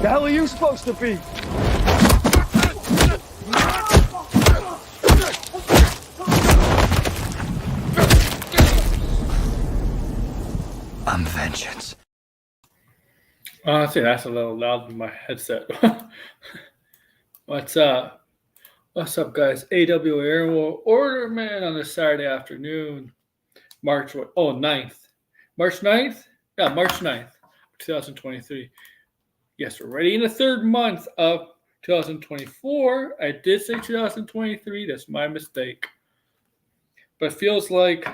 The hell are you supposed to be? I'm vengeance. Honestly, that's a little loud in my headset. What's up? What's up, guys? AW Air War Order Man on a Saturday afternoon. March 9th. March 9th? Yeah, March 9th, 2023. Yes, we're already in the third month of 2024. I did say 2023. That's my mistake. But it feels like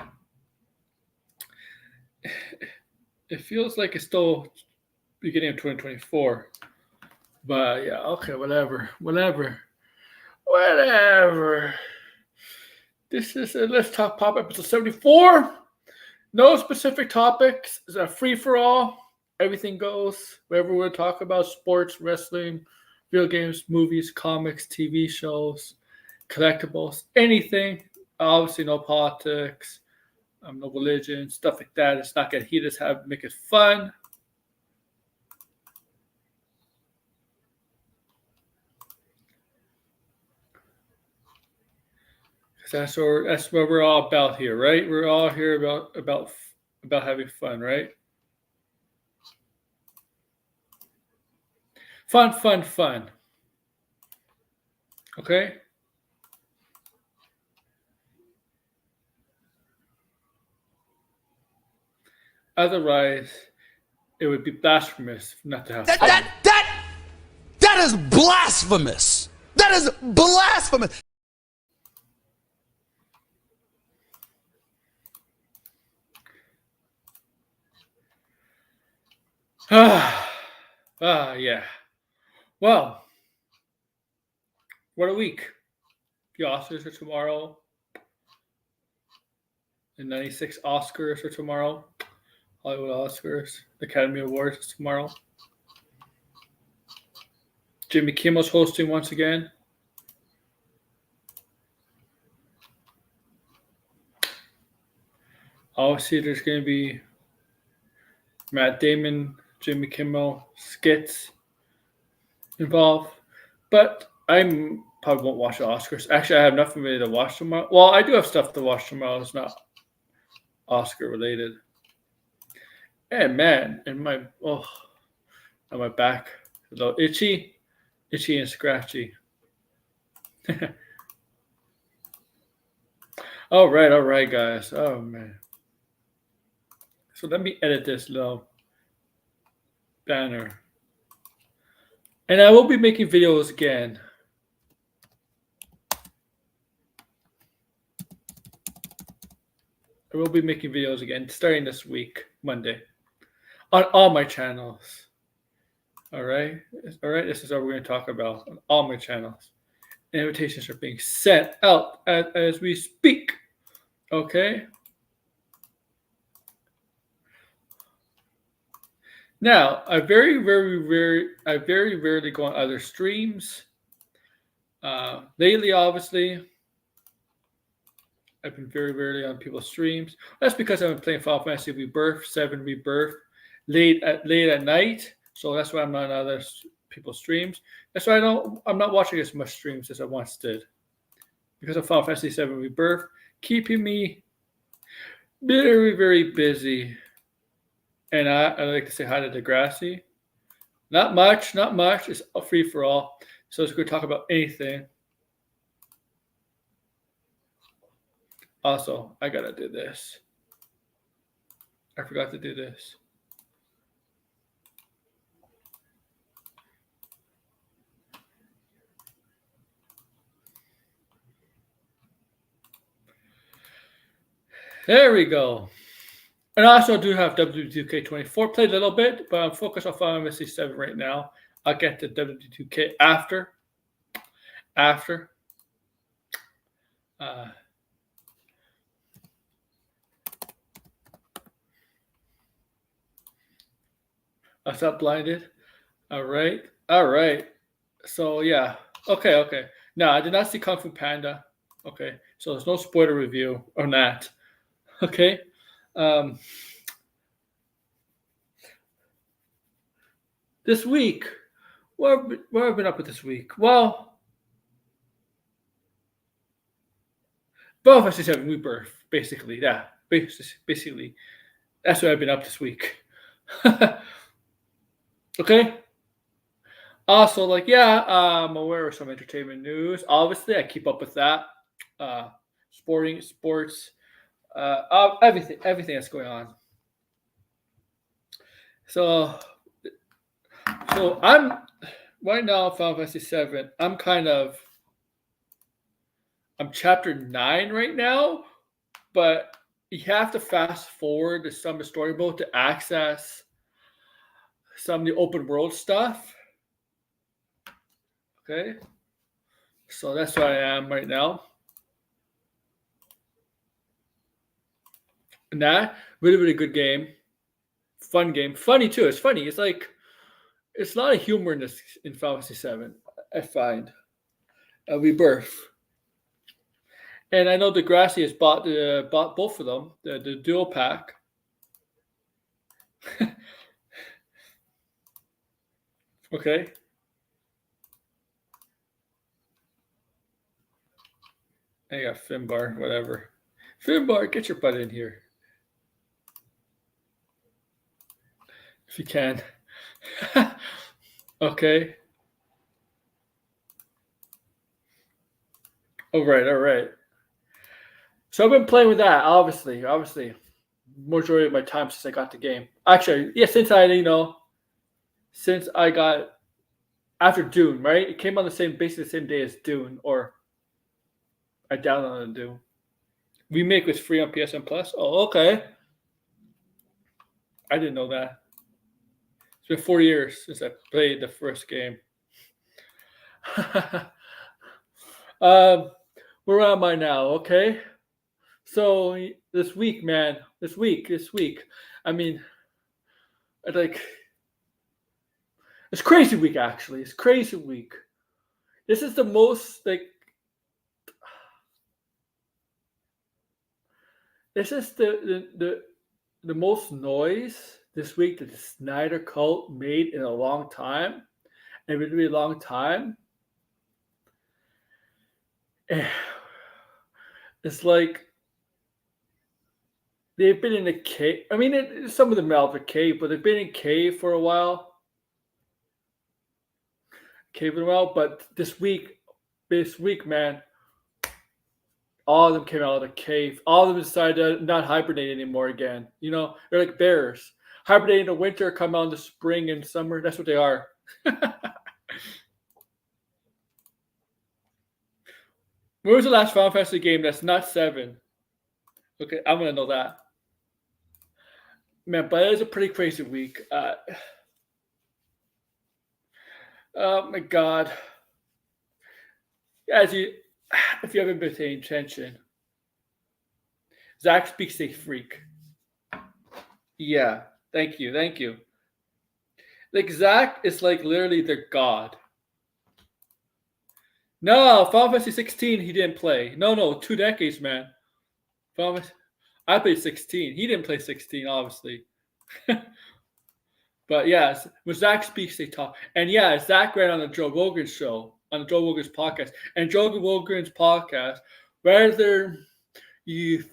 it's still beginning of 2024. But yeah, okay, whatever. This is Let's Talk Pop episode 74. No specific topics. It's a free for all. Everything goes. Whatever we're talking about: sports, wrestling, video games, movies, comics, TV shows, collectibles, anything. Obviously, no politics, no religion, stuff like that. It's not gonna heat us. Make it fun. That's what we're all about here, right? We're all here about having fun, right? Fun. Okay? Otherwise, it would be blasphemous not to have fun. That is blasphemous. That is blasphemous. Yeah. Well, what a week. The Oscars are tomorrow. The 96 Oscars are tomorrow. Hollywood Oscars. The Academy Awards is tomorrow. Jimmy Kimmel's hosting once again. Obviously, there's going to be Matt Damon, Jimmy Kimmel skits involved. But I probably won't watch the Oscars. Actually, I have nothing really to watch tomorrow. Well, I do have stuff to watch tomorrow. It's not Oscar related. And man, on my back, a little itchy and scratchy. All right, guys. Oh man. So let me edit this little banner. And I will be making videos again. I will be making videos again starting this week, Monday, on all my channels. All right. This is what we're going to talk about on all my channels. Invitations are being sent out as we speak. Okay. Now, I very rarely go on other streams. Lately, obviously, I've been very rarely on people's streams. That's because I've been playing Final Fantasy Rebirth, 7 Rebirth, late at night. So that's why I'm not on other people's streams. That's why I'm not watching as much streams as I once did. Because of Final Fantasy 7 Rebirth, keeping me very, very busy. And I like to say hi to Degrassi. Not much. It's a free for all. So it's going to talk about anything. Also, I got to do this. I forgot to do this. There we go. And I also do have WW2K24 played a little bit, but I'm focused on Final Fantasy 7 right now. I'll get to WW2K after. I stopped blinded. All right. So yeah. Okay. Now I did not see Kung Fu Panda. Okay. So there's no spoiler review on that. Okay. This week what have I been up with this week? Well, Final Fantasy 7 Rebirth, basically. Yeah, basically. That's what I've been up this week. Okay. Also, like, yeah, I'm aware of some entertainment news. Obviously, I keep up with that. Sports, everything that's going on. So I'm right now Final Fantasy 7. I'm chapter 9 right now, but you have to fast forward to some of the story mode to access some of the open world stuff. Okay. So that's where I am right now. And that really, really good game. Fun game. Funny too. It's funny. It's like it's a lot of humor in Final Fantasy 7, I find. Rebirth. And I know Degrassi has bought both of them, the dual pack. Okay. I got Finbar, whatever. Finbar, get your butt in here. If you can. Okay. All right. So I've been playing with that, obviously. Majority of my time since I got the game. Actually, yeah, since I got after Dune, right? It came on basically the same day as Dune, or I downloaded Dune. Remake was free on PSN Plus. Oh, okay. I didn't know that. It's been 4 years since I played the first game. Where am I now? Okay. So this week, man, this week. I mean, it's crazy week, actually. It's crazy week. This is the most, this is the most noise this week that the Snyder Cult made in a long time. A really, really long time. It's like they've been in a cave. I mean, some of them out of a cave, but they've been in cave for a while. But this week, man, all of them came out of the cave. All of them decided to not hibernate anymore again. You know, they're like bears. Hibernate in the winter, come out in the spring and summer. That's what they are. When was the last Final Fantasy game that's not 7? Okay, I'm going to know that. Man, but it is a pretty crazy week. Oh my God. If you haven't been paying attention, Zach speaks a freak. Yeah, thank you. Like, Zach is like literally their god. No, Final Fantasy 16 he didn't play. No, 2 decades, man. I played 16. He didn't play 16, obviously. But yes, when Zach speaks, they talk. And yeah, Zach ran on the Joe Rogan show, on the Joe Rogan's podcast. And Joe Rogan's podcast, whether you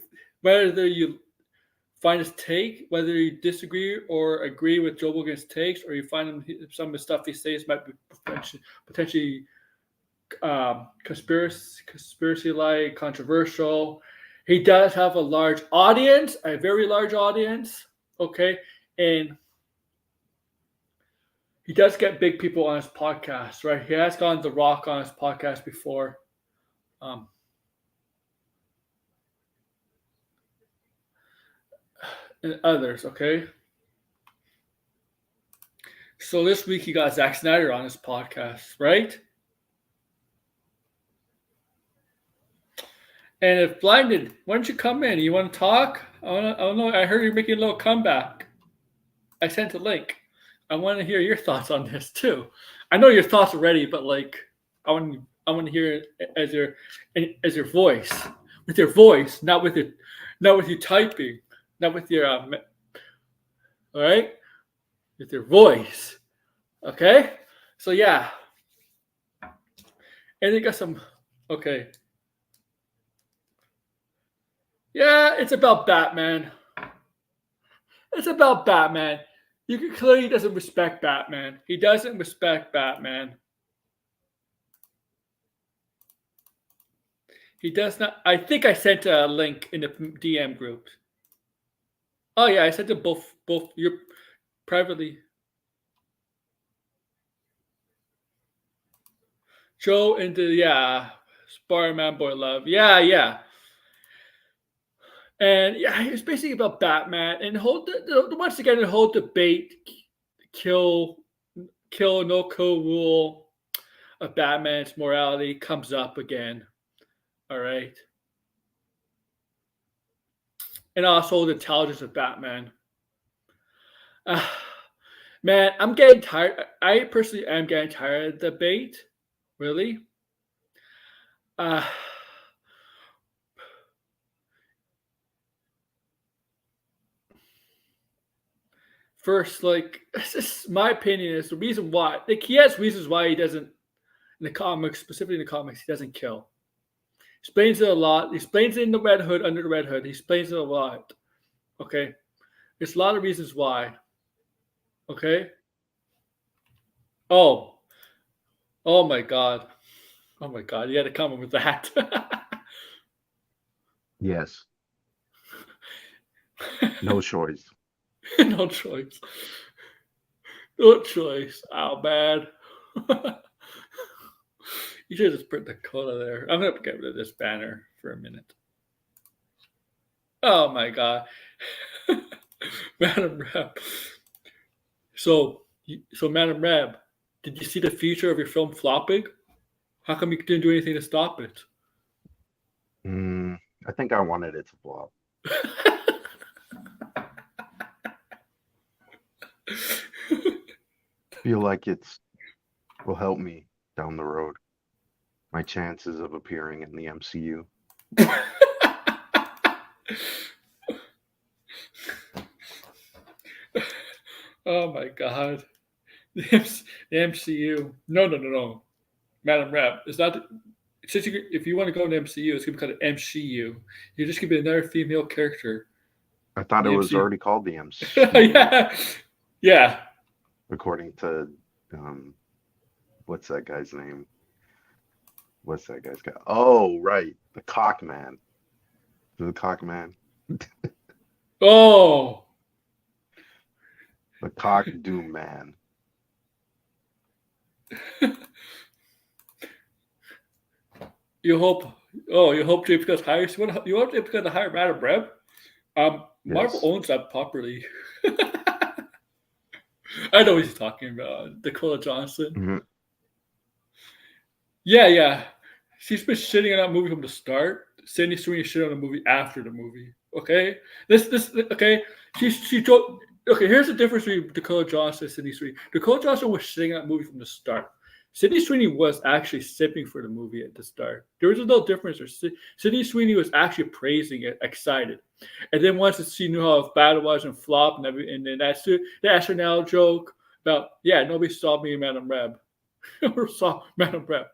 find his take, whether you disagree or agree with Joe Rogan's takes, or you find some of the stuff he says might be potentially conspiracy-like, controversial. He does have a large audience, a very large audience, okay? And he does get big people on his podcast, right? He has gone The Rock on his podcast before. And others, okay? So this week he got Zack Snyder on his podcast, right? And if Blinded, why don't you come in? You want to talk? I don't know. I heard you're making a little comeback. I sent a link. I want to hear your thoughts on this too. I know your thoughts already, but like I want to hear it as your voice, with your voice, not with you typing, not with your all right, with your voice. Okay, So yeah, and they got some. Okay, yeah, it's about Batman. It's about Batman. You can clearly he doesn't respect Batman. He doesn't respect Batman. He does not. I think I sent a link in the DM group. Oh yeah, I sent it both your privately. Joe into Spider-Man Boy Love. Yeah. And yeah, it's basically about Batman and once again the whole debate, kill no kill rule of Batman's morality comes up again. All right, and also the intelligence of Batman. Uh, Man, I'm getting tired. I personally am getting tired of the debate. Really. Uh, First, like, it's just my opinion is the reason why. Like, he has reasons why he doesn't in the comics, specifically in the comics, he doesn't kill. He explains it a lot. He explains it in the Red Hood, under the Red Hood. He explains it a lot. Okay, there's a lot of reasons why. Okay. Oh, oh my God. Oh my God. You had to come up with that. Yes. No choice. No choice. No choice. Oh man. You should just print the cola there. I'm gonna get rid of this banner for a minute. Oh my God. Madam Reb. So Madam Reb, did you see the future of your film flopping? How come you didn't do anything to stop it? I think I wanted it to flop. Feel like will help me down the road. My chances of appearing in the MCU. Oh my God. The MCU. No. Madam Rep. It's not. If you want to go in the MCU, it's going to be called an MCU. You're just going to be another female character. I thought it was MCU. already called the MCU. Yeah. According to, what's that guy's name? Oh, right. The Cock Man. The Cock Man. Oh. The Cock Doom Man. You hope James Gunn's hires. You hope James Gunn to hire Madam Reb? Marvel Yes. owns that property. I know what he's talking about. Dakota Johnson. Mm-hmm. Yeah. She's been shitting on that movie from the start. Sydney Sweeney shit on the movie after the movie. Okay? Okay. Okay, here's the difference between Dakota Johnson and Sydney Sweeney. Dakota Johnson was shitting on that movie from the start. Sydney Sweeney was actually sipping for the movie at the start. There was no difference. Sydney Sweeney was actually praising it, excited. And then once she knew how bad it was and flopped and then that's the SNL joke about, nobody saw me in Madam Reb. Or saw Madam Reb.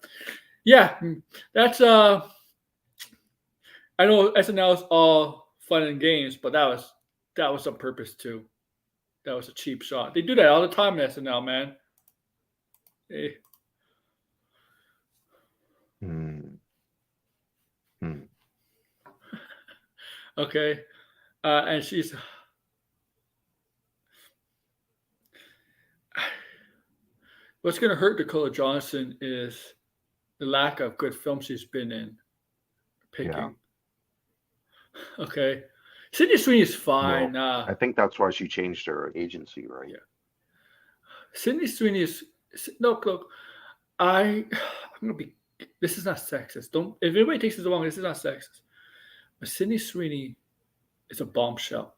Yeah, that's I know SNL is all fun and games, but that was on purpose too. That was a cheap shot. They do that all the time in SNL, man. Hey. Okay, and she's. What's going to hurt Dakota Johnson is the lack of good films she's been in. Picking. Yeah. Okay. Sydney Sweeney is fine. Well, I think that's why she changed her agency, right? Yeah. Sydney Sweeney is look. I'm gonna be. This is not sexist. Don't. If anybody takes this wrong, this is not sexist. But Sydney Sweeney is a bombshell.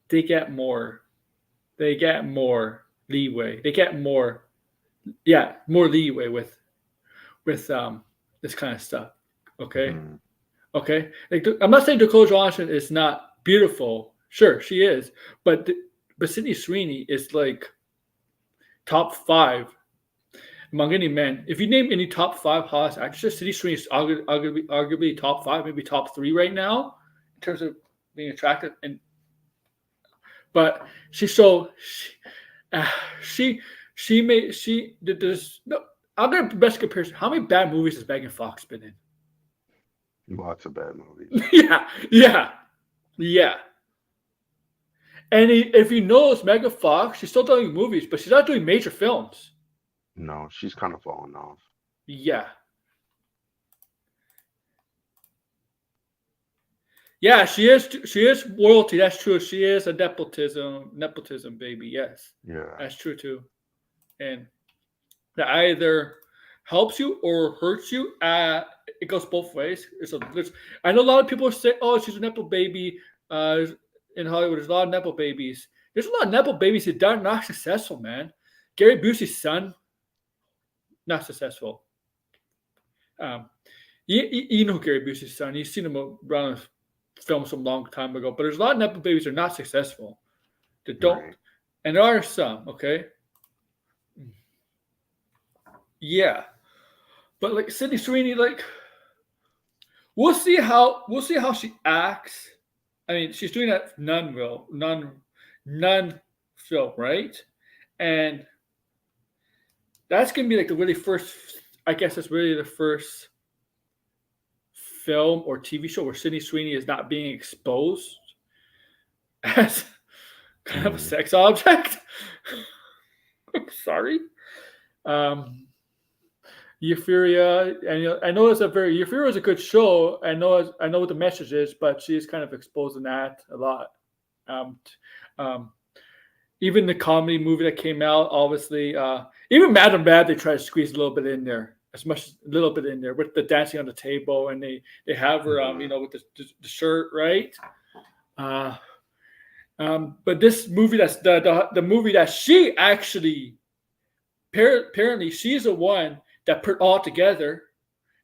They get more leeway. They get more leeway with this kind of stuff. Okay. Mm-hmm. Okay. Like, I'm not saying Dakota Johnson is not beautiful. Sure, she is. But Sydney Sweeney is like top 5. among any men. If you name any top 5 hottest actresses, Sydney Sweeney is arguably top 5, maybe top 3 right now in terms of being attractive. But she's so she made she did this. No, I'll get the best comparison. How many bad movies has Megan Fox been in? Lots of bad movies. Yeah. And if you notice, Megan Fox, she's still doing movies, but she's not doing major films. No, she's kind of fallen off. Yeah. Yeah, she is. She is royalty. That's true. She is a nepotism baby. Yes, Yeah. that's true too. And that either helps you or hurts you. It goes both ways. I know a lot of people say, "Oh, she's a nepo baby." In Hollywood, there's a lot of nepo babies. There's a lot of nepo babies that are not successful, man. Gary Busey's son, not successful. You know Gary Busey's son. You've seen him around film some long time ago. But there's a lot of nepo babies that are not successful. That don't, Right. and there are some. Okay. Yeah, but like Sydney Sweeney, like we'll see how she acts. I mean, she's doing that nun film, right? And that's gonna be like the really first. I guess that's really the first film or TV show where Sydney Sweeney is not being exposed as kind of a sex object. I'm sorry. Euphoria, and I know Euphoria is a good show. I know what the message is, but she's kind of exposing that a lot. Even the comedy movie that came out, obviously, even Madam Bad, they try to squeeze a little bit in there, a little bit in there with the dancing on the table, and they have her, with the shirt, right? But this movie, that's the movie that she actually apparently she's the one that put all together,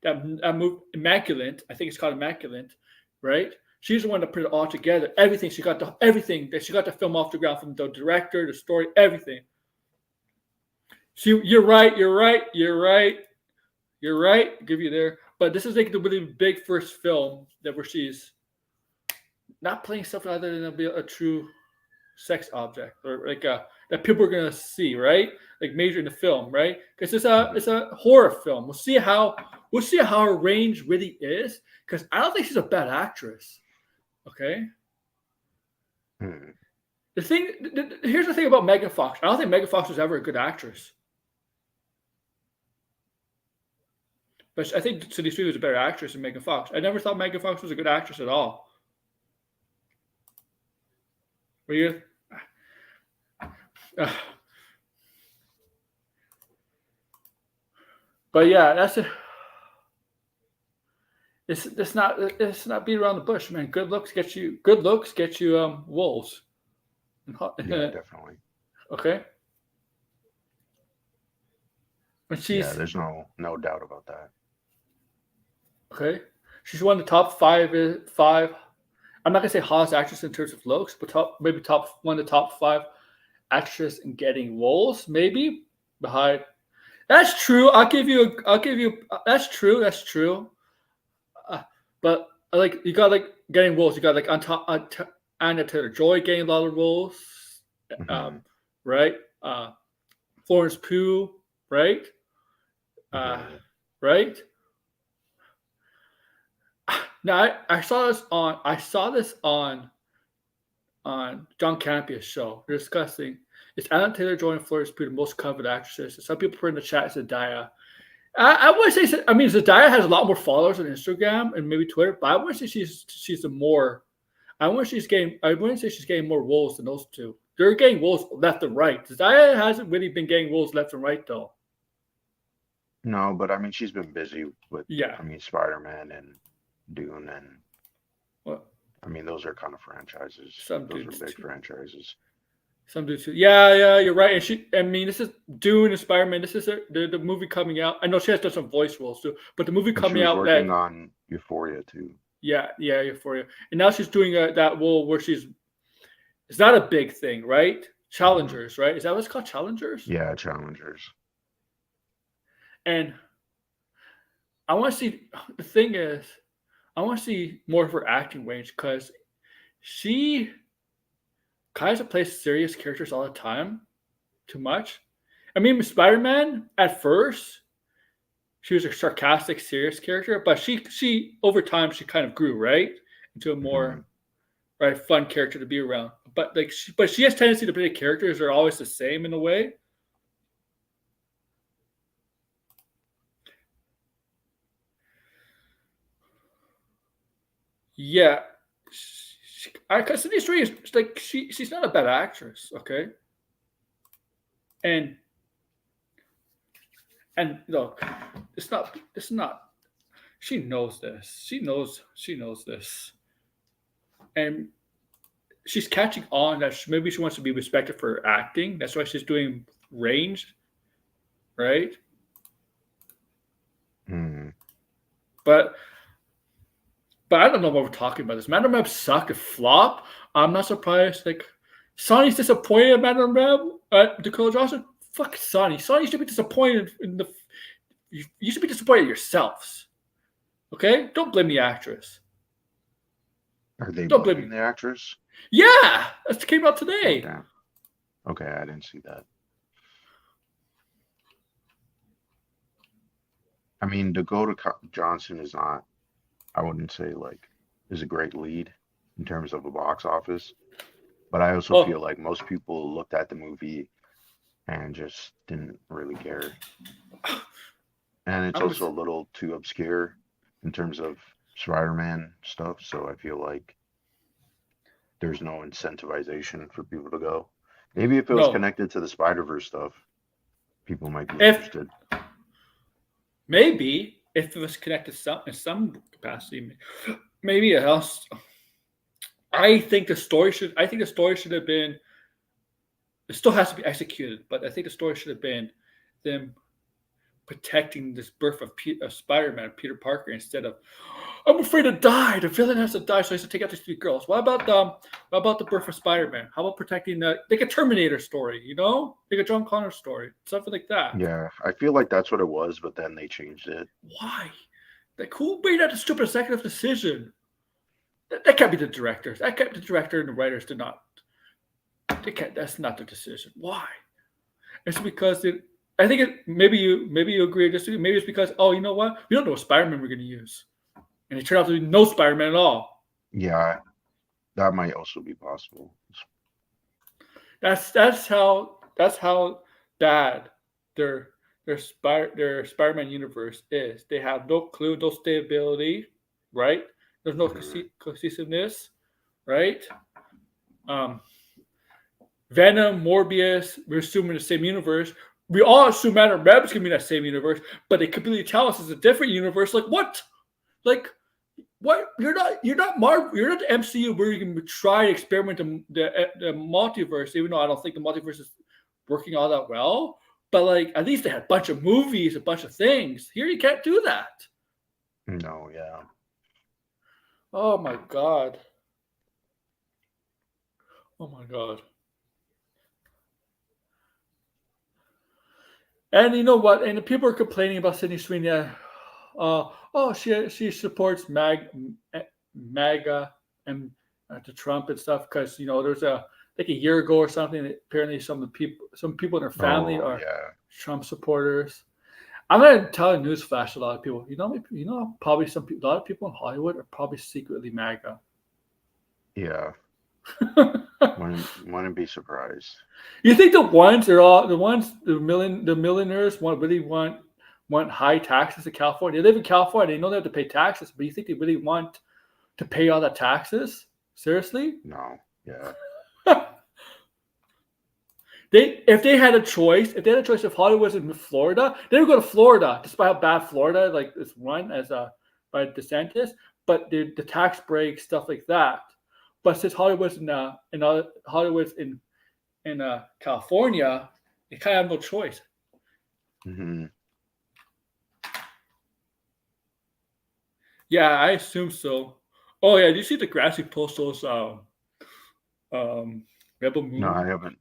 that moved Immaculate. I think it's called Immaculate, right? She's the one that put it all together. Everything she got the film off the ground, from the director, the story, everything. You're right. I'll give you there. But this is like the really big first film where she's not playing something other than a true sex object, or like that people are gonna see, right? Like major in the film, right? Because it's a horror film. We'll see how her range really is. Because I don't think she's a bad actress. Okay. Here's the thing about Megan Fox. I don't think Megan Fox was ever a good actress. But I think Sydney Sweeney was a better actress than Megan Fox. I never thought Megan Fox was a good actress at all. Were you? But yeah, that's it. It's not beat around the bush, man. Good looks get you wolves. Yeah, definitely. Okay. And there's no doubt about that. Okay. She's one of the top five. I'm not gonna say hottest actress in terms of looks, but one of the top 5 actresses in getting roles, maybe behind. That's true. I'll give you. That's true. But like you got like getting roles. You got like on top. Anya Taylor-Joy getting a lot of roles, right? Florence Pugh, right? Right. Now I saw this on John Campia's show. They're discussing, is Anya Taylor-Joy and Florence Pugh the most coveted actresses? Some people put in the chat Zendaya. I would say, Zendaya has a lot more followers on Instagram and maybe Twitter, but I wouldn't say she's the more. I wouldn't say she's getting more roles than those two. They're getting roles left and right. Zendaya hasn't really been getting roles left and right though. No, but I mean, she's been busy with, Yeah. I mean, Spider-Man and Dune, and What? I mean, those are kind of franchises. Some Those dudes are big too. franchises. Some dudes too. Yeah, you're right. And this is Dune and Spider-Man. This is the movie coming out. I know she has done some voice roles too, but the movie And coming she was out working on Euphoria too. Yeah, Euphoria. And now she's doing that role where it's not a big thing, right? Challengers, right? Is that what it's called? Challengers? Yeah, Challengers. And I want to see. The thing is, I want to see more of her acting range because she kind of plays serious characters all the time, too much. I mean, Spider Man at first she was a sarcastic, serious character, but she over time she kind of grew right into a Hmm. more right fun character to be around. But like, she has tendency to play characters that are always the same in a way. Yeah, I because Sydney Sweeney is like she's not a bad actress, okay, and look, it's not. She knows this. She knows this, and she's catching on that maybe she wants to be respected for her acting. That's why she's doing range, right? Hmm. But I don't know what we're talking about. This Madam Web suck and flop. I'm not surprised. Like Sonny's disappointed at Madam Web. Dakota Johnson. Fuck Sonny. Sonny should be disappointed in the. You should be disappointed in yourselves. Okay, don't blame the actress. Are they Don't blame me. blaming the actress? Yeah, that came out Oh, today. damn. Okay, I didn't see that. I mean, Johnson is not, I wouldn't say like, is a great lead in terms of a box office. But I also Oh feel like most people looked at the movie and just didn't really care. And it's I was also a little too obscure in terms of Spider-Man stuff. So I feel like there's no incentivization for people to go. Maybe if it was no. connected to the Spider-Verse stuff, people might be If interested. maybe if it was connected some in some capacity, maybe else. I think the story should. I think the story should have been. It still has to be executed, but I think the story should have been them protecting this birth of Spider-Man, Peter Parker, instead of I'm afraid to die. The villain has to die, so he has to take out these three girls. What about the birth of Spider-Man? How about protecting the like a Terminator story? You know, like a John Connor story, something like that. Yeah, I feel like that's what it was, but then they changed it. Why? Like who made that stupid executive decision? That can't be the directors. That can't be the director and the writers did not. They can't. That's not the decision. Why? It's because it. I think it. Maybe you agree or disagree. Maybe it's because you know what? We don't know what Spider-Man we're going to use, and it turned out to be no Spider-Man at all. Yeah, that might also be possible. That's how bad their their Spider-Man universe is. They have no clue, no stability, right? There's no Mhm. cohesiveness, right? Um, Venom, Morbius, we're assuming the same universe. We all assume Madame Web's gonna be in that same universe, but they completely tell us it's a different universe. Like what? Like what? You're not Marvel. You're not the MCU where you can try to experiment the multiverse. Even though I don't think the multiverse is working all that well, but like at least they had a bunch of movies, a bunch of things. Here you can't do that. No, yeah. Oh my god. Oh my god. And you know what? And the people are complaining about Sydney Sweeney. She supports MAGA and to Trump and stuff because there's a like a year ago or something. Apparently, some people in her family Oh, are yeah. Trump supporters. I'm gonna tell a newsflash. A lot of people, probably a lot of people in Hollywood are probably secretly MAGA. Yeah. Wouldn't be surprised. You think the millionaires want high taxes in California? They live in California. They know they have to pay taxes, but you think they really want to pay all that taxes? Seriously? No, yeah. If they had a choice, if Hollywood was in Florida, they would go to Florida, despite how bad Florida is run as by DeSantis. But the tax breaks, stuff like that. But since Hollywood's in California, they kind of have no choice. Hmm. Yeah, I assume so. Oh yeah, did you see the Grassy post those Rebel No, Moon I haven't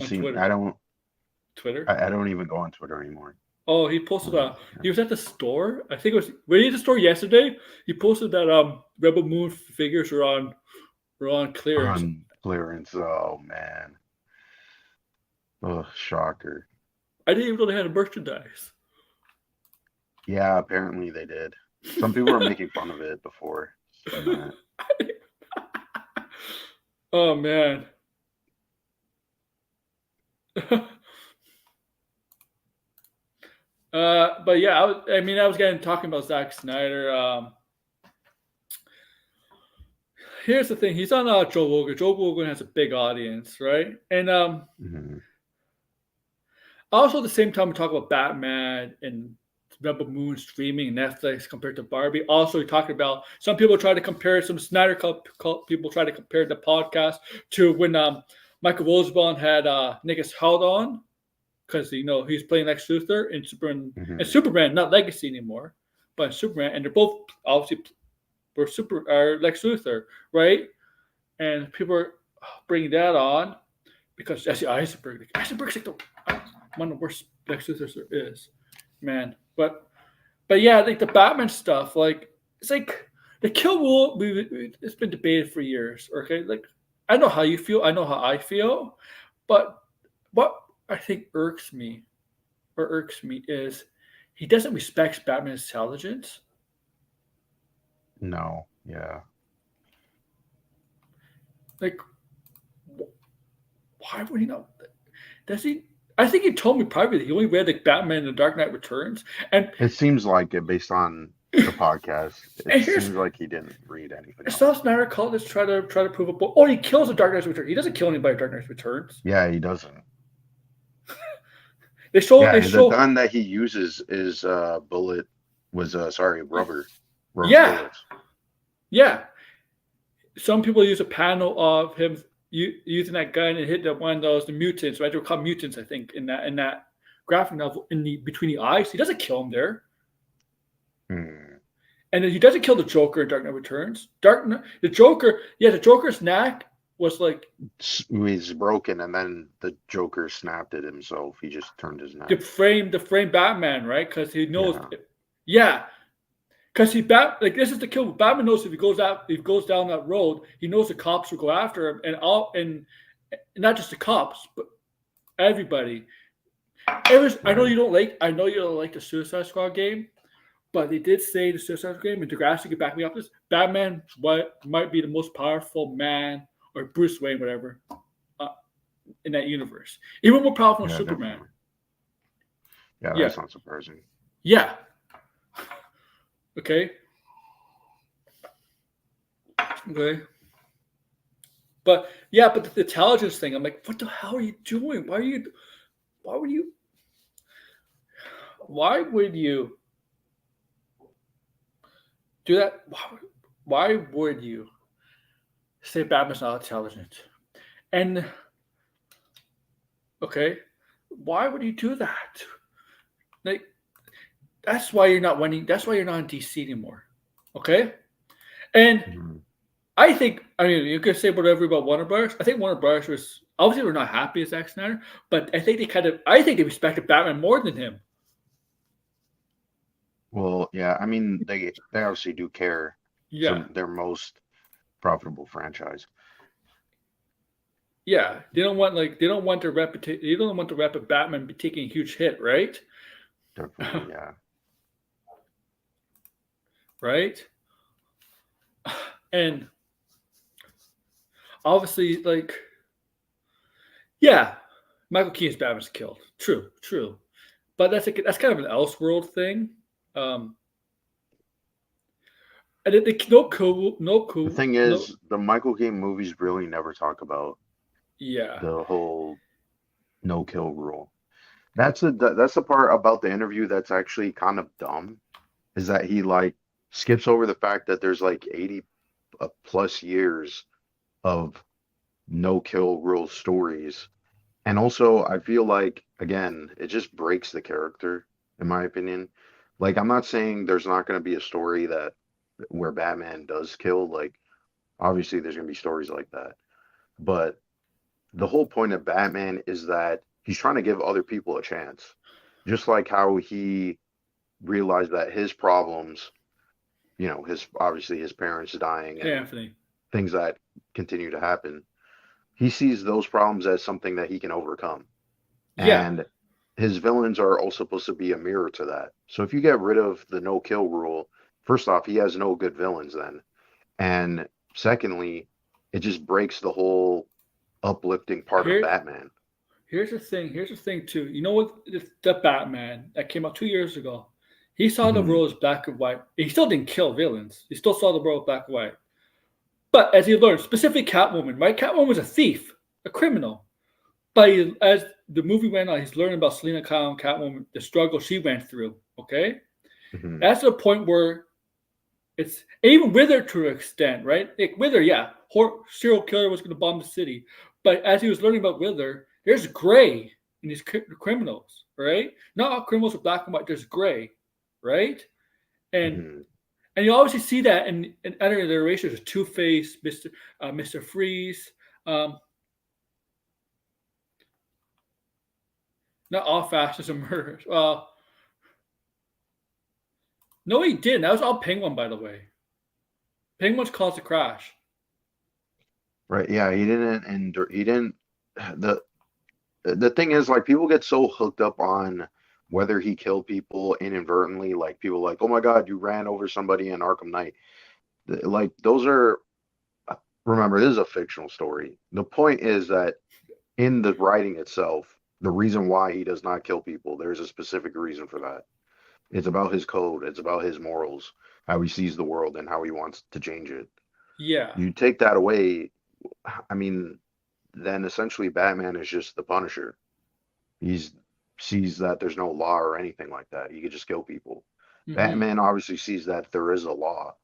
on seen. Twitter? I don't even go on Twitter anymore. Oh, he posted he was at the store. I think it was were you at the store yesterday? He posted that Rebel Moon figures were on clearance. On clearance. Oh man. Oh, shocker. I didn't even know they had a merchandise. Yeah, apparently they did. Some people were making fun of it before. Seen that. Oh man. But yeah, I was getting talking about Zack Snyder. Here's the thing: he's on Joe Rogan. Joe Rogan has a big audience, right? And Mhm. also at the same time, we talk about Batman and Rebel Moon streaming Netflix compared to Barbie. Also, we talked about some people try to compare some Snyder Cut people try to compare the podcast to when Michael Rosenbaum had Nicholas Hoult on because he's playing Lex Luthor in Superman and Mhm. Superman, not Legacy anymore, but in Superman, and they're both obviously were Lex Luthor, right? And people are bringing that on because Jesse Eisenberg's like one of the worst Lex Luthors there is, man. But yeah, like the Batman stuff, like it's like the Kill Rule. It's been debated for years. Okay, like I know how you feel, I know how I feel, but what I think irks me is he doesn't respect Batman's intelligence. No. Yeah. Like, why would he not? Does he? I think he told me privately he only read like Batman: The Dark Knight Returns, and It seems like it based on the podcast. It and here's seems like he didn't read anything it's else. not Snyder called this try to prove a point. Oh, he kills the Dark Knight Returns. He doesn't kill anybody. Dark Knight Returns. Yeah, he doesn't. They Yeah, the show gun that he uses is bullet was rubber yeah bullets. yeah. Some people use a panel of him using that gun and hit one of those the mutants. Right, they're called mutants. I think in that graphic novel in the between the eyes. He doesn't kill him there. Hmm. And then he doesn't kill the Joker in Dark Knight Returns. The Joker's knack was like He's broken, and then the Joker snapped at himself. He just turned his neck. the frame Batman, right? Because he knows, Yeah. yeah, because like this is the kill. Batman knows if he goes down that road, he knows the cops will go after him, and not just the cops, but everybody. I know Right. I know you don't like the Suicide Squad game, but they did say the Suicide Squad game, and Degrassi could back me up this. Batman might be the most powerful man, or Bruce Wayne, whatever, uh, in that universe. Even more powerful than Yeah, Superman. definitely. Yeah, Yeah. that's not surprising. Yeah. Okay. Okay. But the intelligence thing, I'm like, what the hell are you doing? Why would you do that? Why would you say Batman's not intelligent? And okay, why would you do that? Like, that's why you're not winning. That's why you're not in DC anymore. Okay? And Mhm. I think, you could say whatever about Warner Brothers. I think Warner Brothers was obviously they're not happy as Zack Snyder, but I think they respected Batman more than him. Well, yeah, I mean they obviously do care. It's Yeah. their most profitable franchise. Yeah. They don't want the reputation. They don't want the rep of Batman be taking a huge hit, right? Definitely, yeah. Right? And obviously, like, yeah, Michael Keaton's Batman's killed. True. But that's kind of an Elseworld thing. And The thing is, the Michael Keaton movies really never talk about yeah. the whole no kill rule. That's the part about the interview that's actually kind of dumb, is that he like skips over the fact that there's like 80 plus years of no kill rule stories. And also, I feel like, again, it just breaks the character, in my opinion. Like, I'm not saying there's not going to be a story that where Batman does kill. Like, obviously, there's going to be stories like that. But the whole point of Batman is that he's trying to give other people a chance. just like how he realized that his problems, his obviously his parents dying Hey, and Anthony. things that continue to happen, he sees those problems as something that he can overcome. Yeah. And his villains are also supposed to be a mirror to that. So if you get rid of the no kill rule, first off, he has no good villains then. And secondly, it just breaks the whole uplifting part of Here, Batman. here's the thing. Here's the thing too. You know what? The Batman that came out 2 years ago. He saw the Mhm. world as black and white. He still didn't kill villains. He still saw the world black and white. But as he learned, specifically Catwoman, right? Catwoman was a thief, a criminal. But as the movie went on, he's learning about Selena Kyle and Catwoman, the struggle she went through. Okay, Mhm. that's the point where it's even with her to an extent, right? Like with her, yeah, serial killer was going to bomb the city, but as he was learning about Wither, there's gray in these criminals, right? Not all criminals are black and white. There's gray, right? And Mhm. and you obviously see that in other iterations of Two Face, Mister Freeze. Um, not all fascists are murderers. Well, no, he didn't. That was all Penguin, by the way. Penguin's caused the crash. Right. Yeah, he didn't endure he didn't the the thing is like people get so hooked up on whether he killed people inadvertently, like people like, "Oh my God, you ran over somebody in Arkham Knight." Like those are remember, this is a fictional story. The point is that in the writing itself, the reason why he does not kill people, there's a specific reason for that. It's about his code, it's about his morals, how he sees the world and how he wants to change it. Yeah, You take that away, I mean, then essentially Batman is just the Punisher. He's sees that there's no law or anything like that. You could just kill people. hmm Batman obviously sees that there is a law.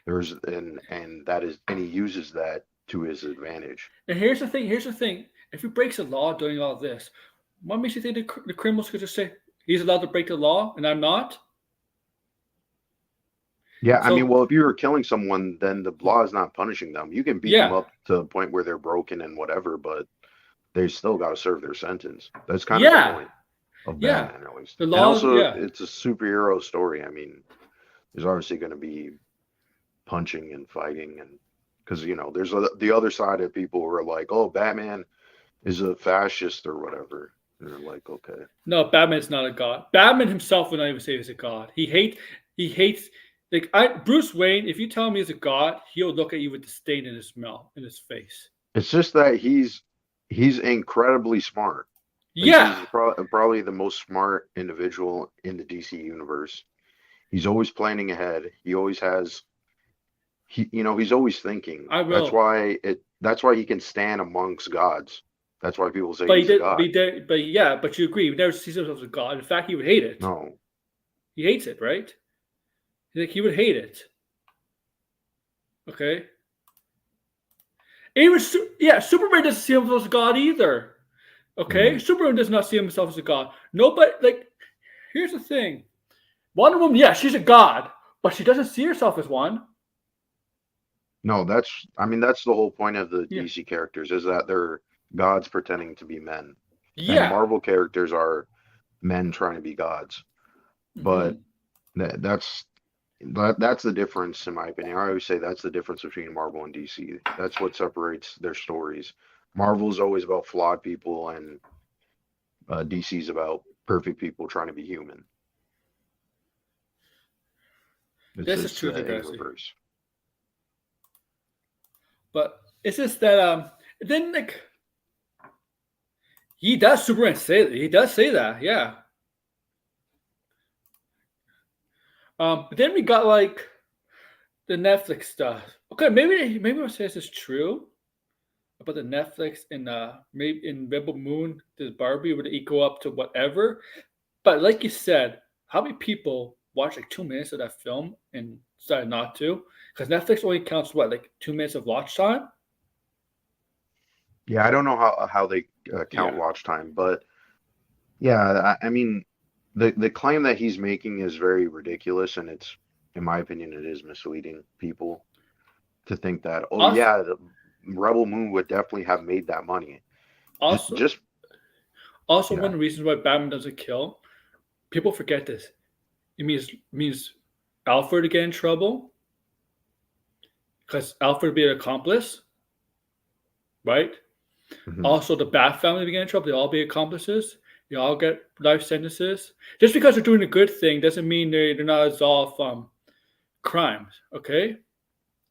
There's and that is and he uses that to his advantage. and here's the thing. Here's the thing. If he breaks the law doing all this, what makes you think the criminals could just say he's allowed to break the law and I'm not? Yeah, I mean, So well, if you're killing someone, then the law is not punishing them. You can beat them yeah, up to the point where they're broken and whatever, but they still got to serve their sentence. That's kind of the yeah, point of yeah. Batman, at least. The And law, also, yeah, it's a superhero story. I mean, there's obviously going to be punching and fighting, and because there's the other side of people who are like, "Oh, Batman is a fascist or whatever," and they're like, "Okay, no, Batman's not a god. Batman himself would not even say he's a god. He hates like Bruce Wayne. If you tell him he's a god, he'll look at you with disdain in his mouth, in his face. it's just that he's incredibly smart. Like Yeah, he's probably the most smart individual in the DC universe. He's always planning ahead. He always has he's always thinking. I will. That's why he can stand amongst gods. That's why people say But he he's a did. god. But yeah. But you agree. He never sees himself as a god. In fact, he would hate it. No. He hates it, right? Like he would hate it. Okay. Even yeah, Superman doesn't see himself as a god either. Okay, Mhm. Superman does not see himself as a god. Nobody like. Here's the thing. Wonder Woman, yeah, she's a god, but she doesn't see herself as one. No, I mean that's the whole point of the Yeah. DC characters is that they're gods pretending to be men. And the Yeah. Marvel characters are men trying to be gods. But hmm that's the difference in my opinion. I always say that's the difference between Marvel and DC. That's what separates their stories. Marvel's always about flawed people, and DC's about perfect people trying to be human. It's This is it's true, in Degrassi. reverse. But it's just that then like he does Superman say that. He does say that, yeah. But then we got like the Netflix stuff. Okay, maybe I'll say this is true about the Netflix and maybe in Rebel Moon, this Barbie would equal up to whatever. But like you said, how many people watch like 2 minutes of that film and decided not to? Because Netflix only counts what, like 2 minutes of watch time? Yeah, I don't know how they count Yeah. watch time, but yeah, I mean the claim that he's making is very ridiculous, and it's, in my opinion, it is misleading people to think that, oh Also, yeah, the Rebel Moon would definitely have made that money. Just also, just Also, one Yeah. of the reasons why Batman doesn't kill, people forget this. It means Alfred to get in trouble because Alfred would be an accomplice, right? Mhm. Also, the Bat family to get in trouble. They all be accomplices. They all get life sentences. Just because they're doing a good thing doesn't mean they're not absolved from crimes. Okay,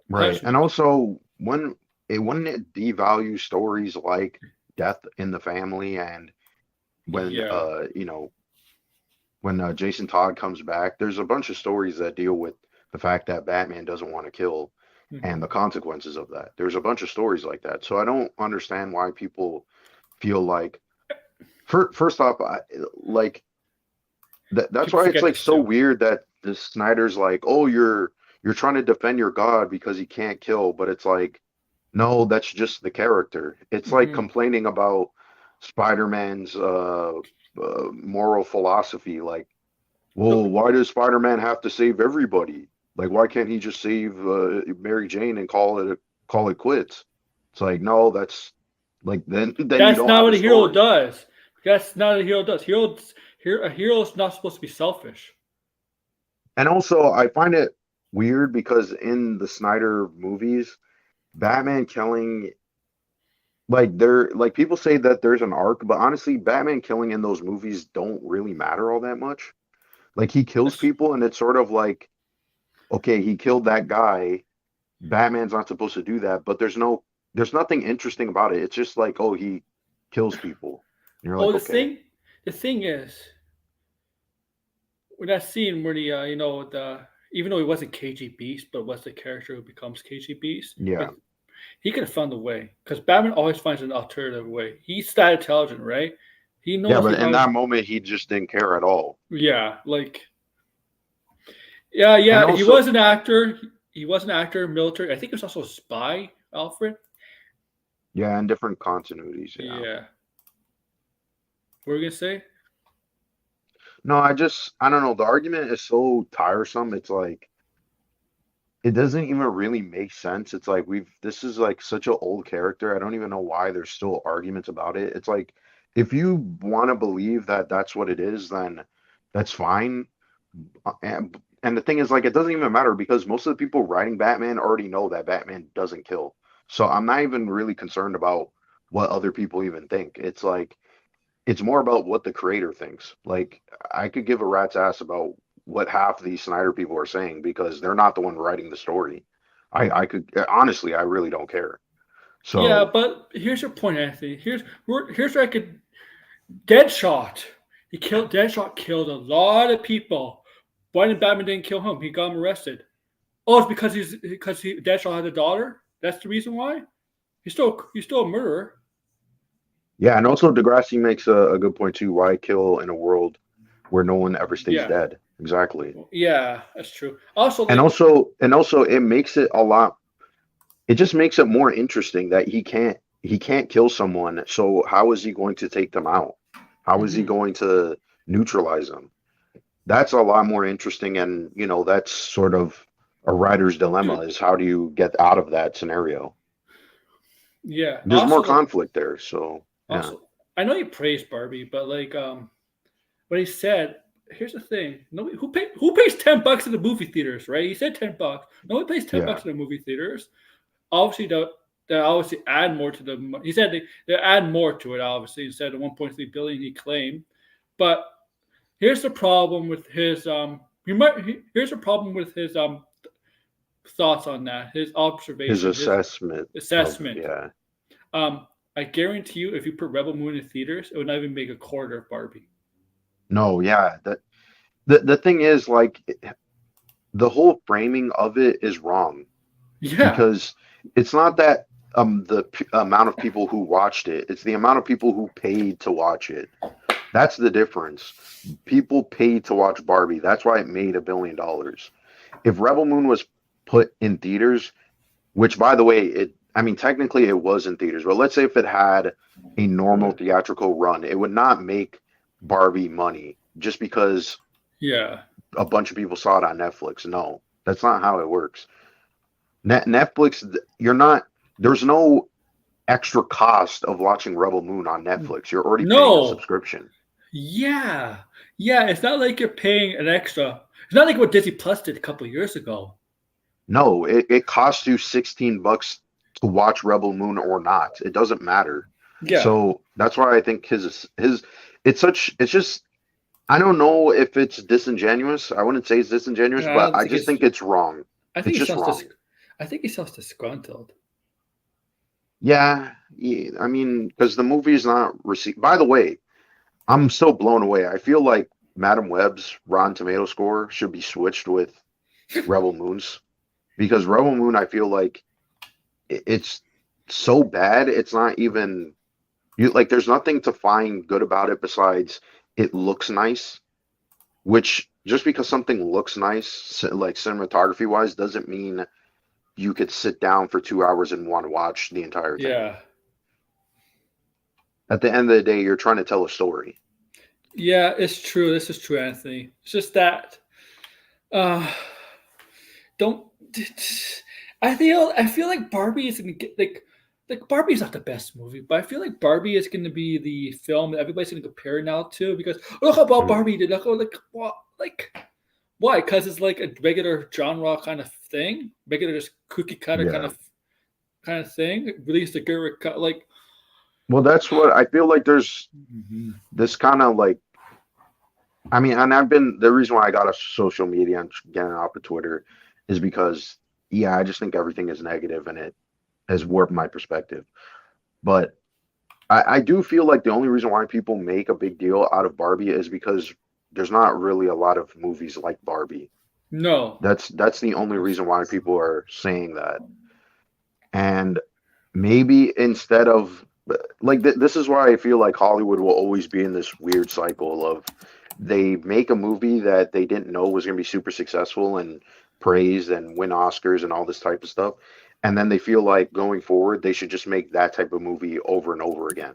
Right. And punishment. also, wouldn't it devalue stories like death in the family and when Yeah. when Jason Todd comes back, there's a bunch of stories that deal with the fact that Batman doesn't want to kill and Hmm. the consequences of that. There's a bunch of stories like that. So I don't understand why people feel like first off, like that's People why it's forget like this so too. weird that the Snyder's like, "Oh, you're trying to defend your god because he can't kill," but it's like, no, that's just the character. It's like Hmm. complaining about Spider-Man's moral philosophy. Like, well, Look, why does Spider-Man have to save everybody? Like, why can't he just save Mary Jane and call it quits? It's like, no, that's like then you that's don't not have what a a hero story. does. That's not what a hero does. A hero is not supposed to be selfish. And also, I find it weird because in the Snyder movies, Batman killing like people say that there's an arc, but honestly, Batman killing in those movies don't really matter all that much. Like he kills That's, people and it's sort of like, okay, he killed that guy. Batman's not supposed to do that, but there's nothing interesting about it. It's just like, oh, he kills people. And you're oh, like, okay. the thing is, with that scene where the even though he wasn't KG Beast, but was the character who becomes KG Beast, Yeah. like he could have found a way because Batman always finds an alternative way. He's that intelligent, right? He Yeah, knows he but in always, that moment he just didn't care at all. yeah, like yeah, And yeah. He also, was an actor. He was an actor, military. I think he was also a spy, Alfred. yeah, in different continuities, yeah. Yeah. What were you gonna say? No, I don't know. The argument is so tiresome. It's like it doesn't even really make sense. It's like this is like such an old character. I don't even know why there's still arguments about it. It's like if you want to believe that that's what it is, then that's fine. And the thing is, like, it doesn't even matter because most of the people writing Batman already know that Batman doesn't kill. So I'm not even really concerned about what other people even think. It's like it's more about what the creator thinks. Like I could give a rat's ass about what half these Snyder people are saying because they're not the one writing the story. I could honestly, I really don't care. Yeah, So but here's your point, Anthony. Here's where I could Deadshot. Deadshot killed a lot of people. Why did Batman didn't kill him? He got him arrested. Oh, it's because Deadshot had a daughter. That's the reason why. He's still a murderer. yeah, and also Degrassi makes a good point too. Why kill in a world where no one ever stays Yeah, dead? Exactly. yeah, that's true. Also, And like, also it makes it a lot it just makes it more interesting that he can't kill someone. So how is he going to take them out? How is he mhm. going to neutralize them? That's a lot more interesting, and that's sort of a writer's dilemma is how do you get out of that scenario? Yeah. There's more conflict there, so yeah. Also, I know you praised Barbie, but like, what he said. Here's the thing: nobody who pays $10 in the movie theaters, right? He said $10. Nobody pays ten Yeah. bucks in the movie theaters. Obviously, they obviously add more to the. He said they add more to it. Obviously, instead of 1.3 billion he claimed. But here's the problem with his here's the problem with his thoughts on that. His His observation, his assessment of assessment. yeah. I guarantee you, if you put Rebel Moon in theaters, it would not even make a quarter of Barbie. No, yeah. The thing is like the whole framing of it is wrong Yeah, because it's not that amount of people who watched it, it's the amount of people who paid to watch it. That's the difference. People paid to watch Barbie. That's why it made $1 billion. If Rebel Moon was put in theaters, which by the way, I mean technically it was in theaters, but let's say if it had a normal theatrical run, it would not make Barbie money just because yeah, a bunch of people saw it on Netflix. No, that's not how it works. Netflix, you're not. There's no extra cost of watching Rebel Moon on Netflix. You're already paying a No. subscription. Yeah. Yeah. It's not like you're paying an extra. It's not like what Disney Plus did a couple of years ago. No, it costs you $16 to watch Rebel Moon or not. It doesn't matter. Yeah. So that's why I think it's just I don't know if it's disingenuous. I wouldn't say it's disingenuous, And I but don't I think just it's. think it's wrong. I It's think he just sounds wrong. I think he sounds disgruntled. Yeah, I mean, because the movie is not received. By the way, I'm so blown away. I feel like Madam Web's Rotten Tomato score should be switched with Rebel Moon's because Rebel Moon, I feel like it's so bad. It's not even you like. There's nothing to find good about it besides it looks nice. Which just because something looks nice, like cinematography wise, doesn't mean you could sit down for 2 hours and want to watch the entire thing. Yeah. At the end of the day, you're trying to tell a story. Yeah, it's true. This is true, Anthony. It's just that uh don't I feel like Barbie is gonna get like Barbie's not the best movie, but I feel like Barbie is gonna be the film that everybody's gonna compare now to because look how well Mm. Barbie did. Look how like what like why? Because it's like a regular genre kind of thing, regular just cookie cutter Yeah. kind of thing. Release the good like Well, that's what I feel like there's this kind of like, I mean, and the reason why I got a social media and getting off of Twitter is because, yeah, I just think everything is negative and it has warped my perspective. But I do feel like the only reason why people make a big deal out of Barbie is because there's not really a lot of movies like Barbie. no. That's the only reason why people are saying that. And maybe instead of like this is why I feel like Hollywood will always be in this weird cycle of they make a movie that they didn't know was going to be super successful and praised and win Oscars and all this type of stuff. And then they feel like going forward, they should just make that type of movie over and over again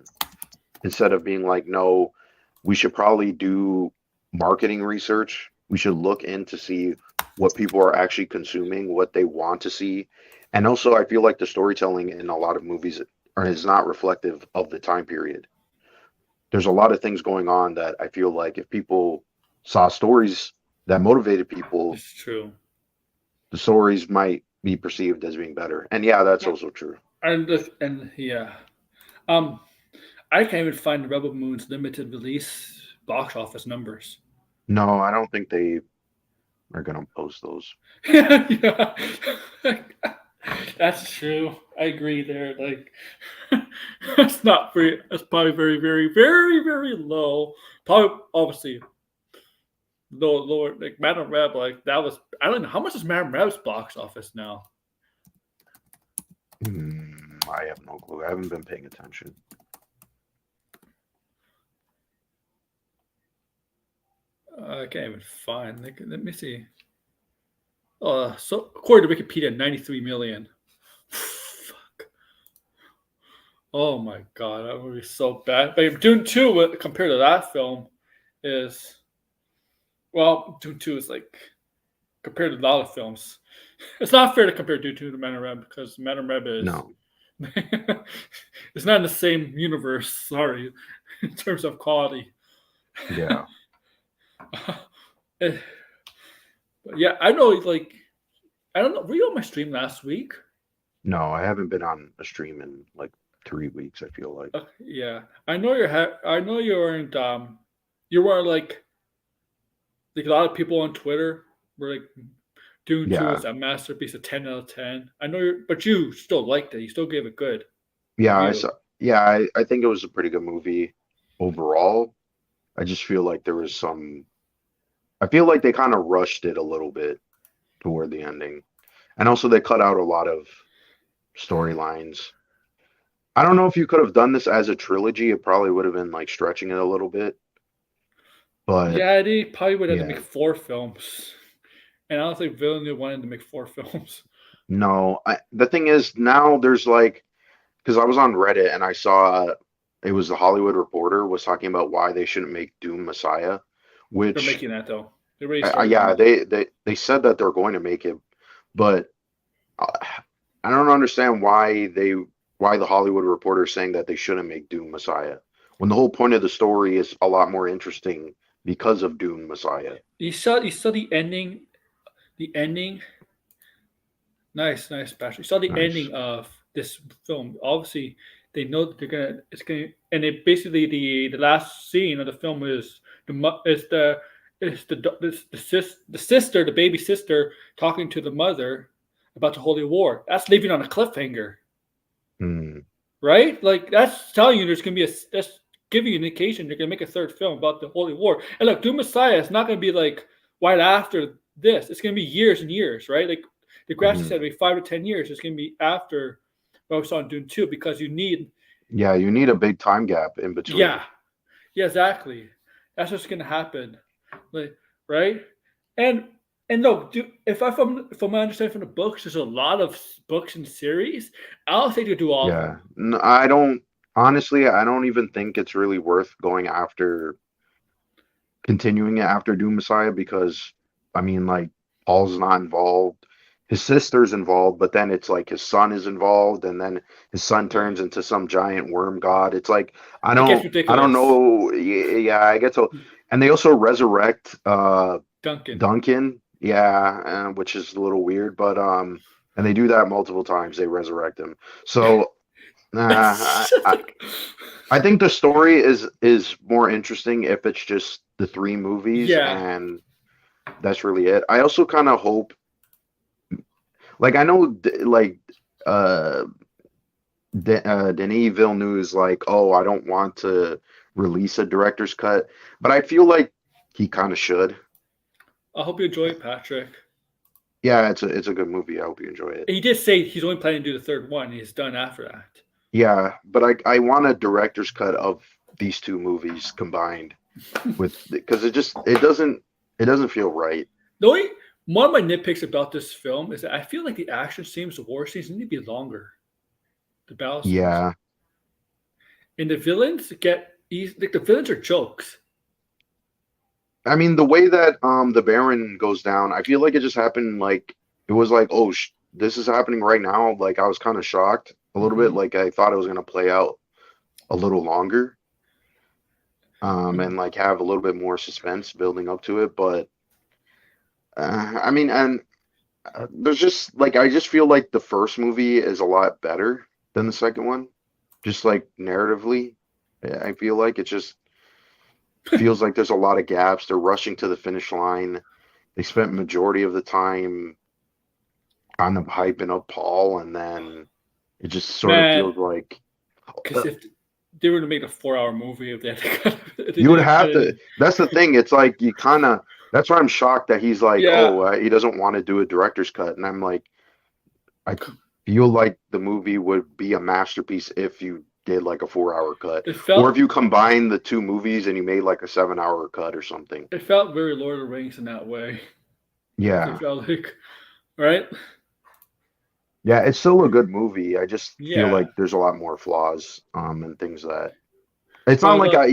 instead of being like, no, we should probably do marketing research. We should look in to see what people are actually consuming, what they want to see. And also, I feel like the storytelling in a lot of movies is not reflective of the time period. There's a lot of things going on that I feel like if people saw stories that motivated people, It's true. the stories might be perceived as being better. And yeah, that's also true. And yeah. Um I can't even find Rebel Moon's limited release box office numbers. No, I don't think they are going to post those. Yeah. That's true. I agree there. Like that's not very that's probably very, very, very, very low. Probably obviously lower like Madame Reb, like that was I don't know how much is Madame Reb's box office now? I have no clue. I haven't been paying attention. I can't even find. Like, let me see. So according to Wikipedia, 93 million. Fuck. Oh my god, that movie's so bad. But Dune 2 compared to that film is Dune 2 is like compared to a lot of films. It's not fair to compare Dune 2 to Madame Reb because Madame Reb is No. it's not in the same universe, sorry, in terms of quality. Yeah. But yeah, I know like I don't know. Were you on my stream last week? No, I haven't been on a stream in like 3 weeks, I feel like. Yeah, I know I know you weren't. You weren't like a lot of people on Twitter were like Dune 2 Yeah. is a masterpiece, a 10 out of 10. I know you, but you still liked it. You still gave it good Yeah, I review. saw. Yeah, I think it was a pretty good movie overall. I just feel like there was some. I feel like they kind of rushed it a little bit toward the ending, and also they cut out a lot of storylines. I don't know if you could have done this as a trilogy. It probably would have been like stretching it a little bit, but Yeah, they probably would have to yeah, make 4 films, and I don't think Villeneuve wanted to make 4 films. no. The thing is now there's like because I was on Reddit and I saw it was the Hollywood Reporter was talking about why they shouldn't make Doom Messiah, They're which making that though. They already started doing yeah, that. they said that they're going to make it, but I don't understand why they why the Hollywood Reporter is saying that they shouldn't make Dune Messiah when the whole point of the story is a lot more interesting because of Dune Messiah. You saw the ending. The ending. Nice, Patrick. You saw the Nice. ending of this film. Obviously, they know that they're gonna. It's gonna, and it basically the last scene of the film is the sister, the baby sister, talking to the mother about the Holy War. That's leaving on a cliffhanger, Hmm. right? Like that's telling you there's gonna be that's giving you an indication they're gonna make a third film about the Holy War. And look, Doom Messiah is not gonna be like right after this. It's gonna be years and years, right? Like the grass Hmm. said, it'll be 5 to 10 years. It's gonna be after what we saw in Dune 2 because you need, Yeah, you need a big time gap in between. yeah, exactly. That's what's gonna happen, like, right? And and look, from my understanding from the books, there's a lot of books and series. I don't think you do all of Yeah. them. I don't honestly, I don't even think it's really worth going after continuing it after Doom Messiah because I mean like Paul's not involved. His sister's involved, but then it's like his son is involved, and then his son Yeah, turns into some giant worm god. It's like it gets I don't ridiculous. know. Yeah, I get so, and they also resurrect Duncan. Duncan. Yeah, which is a little weird, but and they do that multiple times. They resurrect him. So It's just like, I think the story is more interesting if it's just the three movies yeah, and that's really it. I also kind of hope, like I know, uh, Denis Villeneuve is like, oh, I don't want to release a director's cut, but I feel like he kind of should. I hope you enjoy it, Patrick. Yeah, it's a good movie. I hope you enjoy it. He did say he's only planning to do the third one. He's done after that. Yeah, but I want a director's cut of these two movies combined with because it doesn't feel right. The only one of my nitpicks about this film is that I feel like the action scenes, the war scenes, need to be longer. The battle scenes Yeah. and the villains get easy. Like the villains are jokes. I mean, the way that the Baron goes down, I feel like it just happened like it was like, oh, this is happening right now. Like I was kind of shocked a little bit. Mm-hmm. Like I thought it was gonna play out a little longer, Mm-hmm. and like have a little bit more suspense building up to it. But I mean, and there's just like I just feel like the first movie is a lot better than the second one, just like narratively. I feel like it just feels like there's a lot of gaps. They're rushing to the finish line. They spent majority of the time kind of hyping up Paul, and then it just sort of Man, feels like because if they were to make a 4 hour movie, if they had to cut, if they you would didn't cut have it to. in. That's the thing. It's like you kind of. That's why I'm shocked that he's like, Yeah, oh, he doesn't want to do a director's cut, and I'm like, I feel like the movie would be a masterpiece if you did like a 4 hour cut, it or if felt you combine the two movies and you made like a 7 hour cut or something. it felt very Lord of the Rings in that way. It Yeah. felt like, right? Yeah, it's still a good movie. I just feel Yeah. like there's a lot more flaws, and things that it's not Well, like look,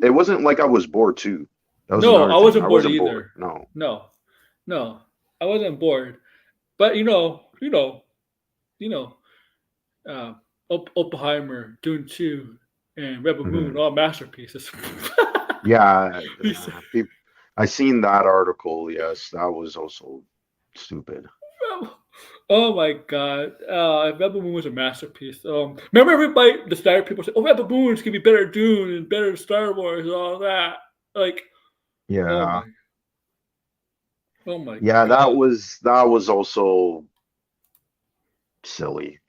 it wasn't like I was bored too. That was no, another I thing. wasn't I bored wasn't bored. either. No. No, no, I wasn't bored. But you know, uh, Oppenheimer, Dune 2, and Rebel Moon, Hmm. all masterpieces. Yeah, He said, I seen that article. Yes, that was also stupid. oh my god, Rebel Moon was a masterpiece. Remember everybody, the Star people said, "Oh, Rebel Moon's gonna be better than Dune and better than Star Wars and all that." Like, oh Yeah. my, oh my Yeah, that god, was also silly.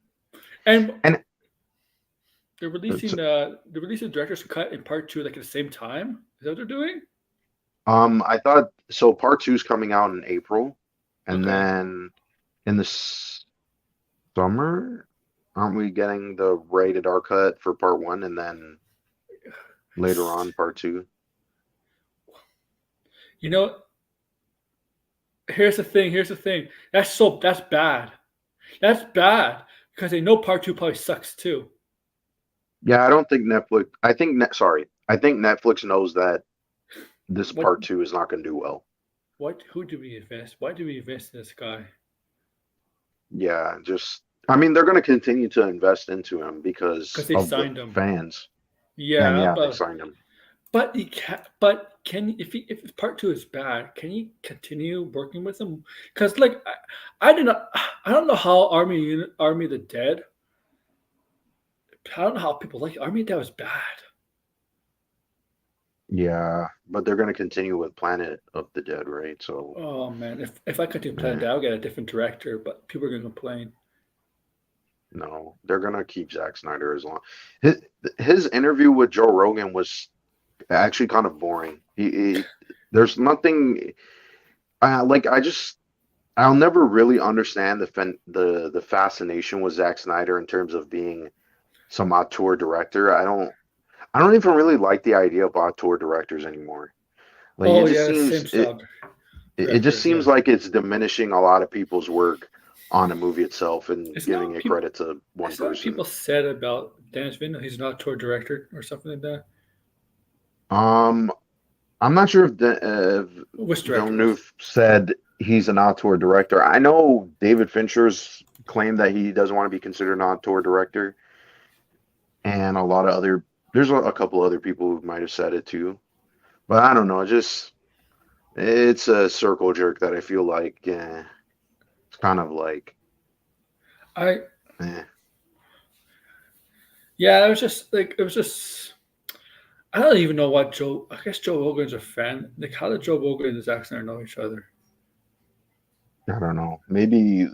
and And they're it's, releasing the director's cut in part two like at the same time. Is that what they're doing? I thought so part two's coming out in April, and Okay. then in the summer, aren't we getting the rated R cut for part one, and then later on part two? You know, here's the thing. Here's the thing. That's bad. That's bad because they know part two probably sucks too. Yeah, I don't think Netflix. Sorry, I think Netflix knows that this What? part two is not going to do well. What? Who do we invest? Why do we invest in this guy? Yeah, just I mean, they're going to continue to invest into him because they of the signed him. fans. And Yeah, yeah, they signed him. but he can. But if part two is bad, can you continue working with him? Because like I did not. I don't know how Army of the Dead. I don't know how people like Army of the Dead was bad. Yeah, but they're going to continue with Planet of the Dead, right? So, Oh man, if I continue playing yeah, that, I'll get a different director. But people are gonna complain. no, they're going to keep Zack Snyder as long. His, his interview with Joe Rogan was actually kind of boring. There's nothing. Like I just I'll never really understand the fascination with Zack Snyder in terms of being some auteur director. I don't even really like the idea of auteur directors anymore. Like Oh yeah, same style it just directors. seems Yeah, like it's diminishing a lot of people's work on a movie itself and it's not giving what it people. credit to one It's not what person. people said about Dennis Villeneuve. He's not a tour director or something like that. Um, I'm not sure if Which director is? Villeneuve said he's an auteur director. I know David Fincher's claimed that he doesn't want to be considered an auteur director, and a lot of other there's a couple other people who might have said it too. But I don't know. It's a circle jerk that I feel like it's kind of like I eh. Yeah, it was just I don't even know what Joe. I guess Joe Rogan's a fan. Like, how did Joe Rogan and Zack Snyder know each other? I don't know. Maybe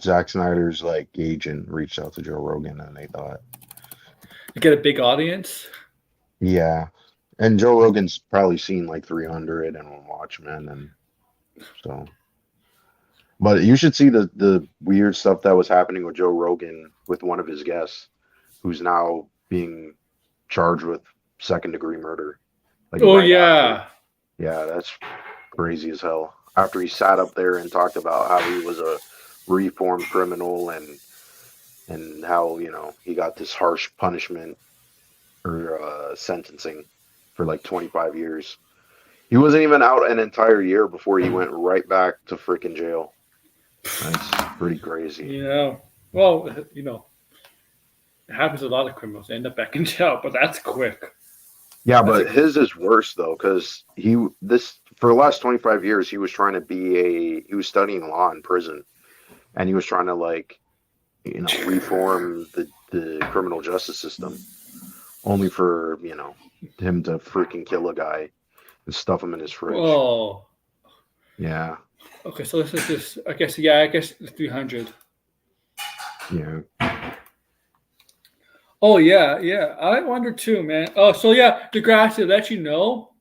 Zack Snyder's like agent reached out to Joe Rogan and they thought, To get a big audience. yeah. And Joe Rogan's probably seen like 300 and Watchmen and so. But you should see the weird stuff that was happening with Joe Rogan with one of his guests, who's now being charged with second degree murder. Like Oh right after. yeah. Yeah, that's crazy as hell. After he sat up there and talked about how he was a reformed criminal and how, he got this harsh punishment or sentencing for like 25 years. He wasn't even out an entire year before he went right back to freaking jail. That's pretty crazy. Yeah. Well, it happens to a lot of criminals. They end up back in jail, but that's quick. Yeah, That's a but his is worse though, because this for the last 25 years he was trying to he was studying law in prison, and he was trying to like, reform the criminal justice system, only for him to freaking kill a guy and stuff him in his fridge. oh. Yeah, Okay, so this is just. I guess yeah. I guess 300. yeah, Oh yeah, yeah. I wonder too, man. Oh, so yeah, Degrassi to let you know,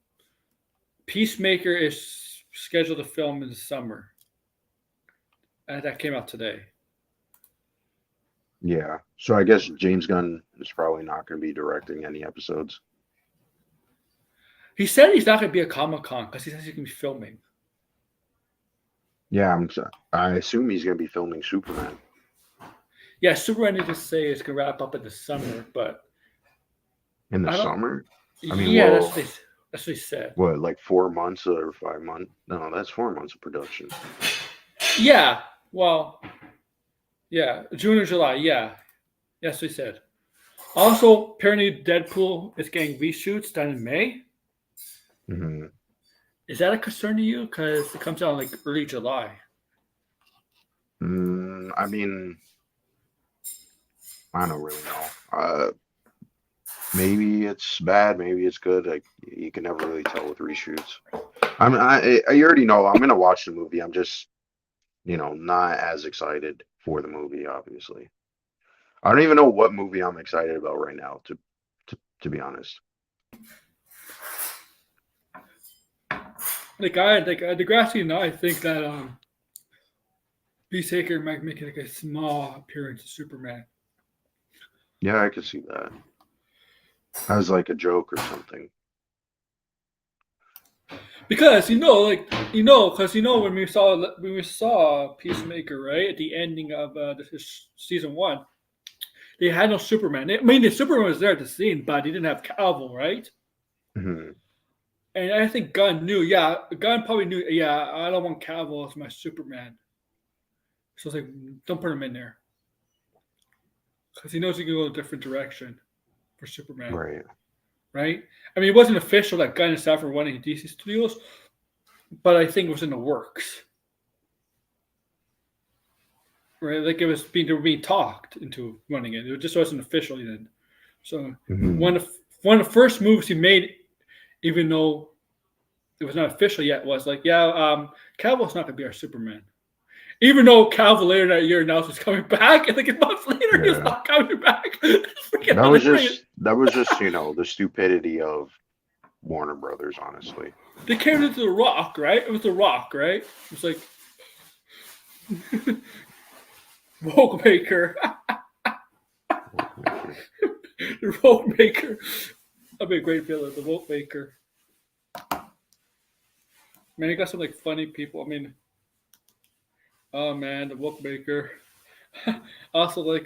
Peacemaker is scheduled to film in the summer. And that came out today. yeah. So I guess James Gunn is probably not going to be directing any episodes. He said he's not going to be at Comic Con because he says he's going to be filming. Yeah, I assume he's going to be filming Superman. Yeah, Superman did just say it's going to wrap up in the summer, but In the I don't. summer? I mean, Yeah, well, that's what he said. what, like 4 months or 5 months? No, that's 4 months of production. Yeah, well, yeah, June or July. Yeah, that's what he said. Also, apparently, Deadpool is getting reshoots done in May. Hmm. Is that a concern to you? Because it comes out like early July. I mean, I don't really know. Maybe it's bad, maybe it's good. Like you can never really tell with reshoots. You already know I'm gonna watch the movie. I'm just, not as excited for the movie. Obviously, I don't even know what movie I'm excited about right now. To be honest. Degrassi and I think that Peacemaker might make like a small appearance of Superman. Yeah, I could see that as like a joke or something. Because when we saw Peacemaker, right, at the ending of this season 1, they had no Superman. The Superman was there at the scene, but he didn't have Cavill, right? Hmm. And I think Gunn knew. Yeah, Gunn probably knew. Yeah, I don't want Cavill as my Superman. So it's like, don't put him in there. because he knows he can go a different direction for Superman. Right. Right? I mean, it wasn't official that Gunn and staff were running DC Studios, but I think it was in the works. Right? Like they were being talked into running it. It just wasn't official yet. So one of the first moves he made, even though it was not official yet, was like, Cavill's not going to be our Superman. Even though Cavill later that year announced he's coming back, and like a month later he was not coming back. That was just the stupidity of Warner Brothers, honestly. They came into The Rock, right? It was The Rock, right? It was like Rogue Maker. The Rogue Maker. That'd be a great villain, the Rogue Maker. Man, you got some like funny people. I mean, oh man, the Rogue Maker. Also, like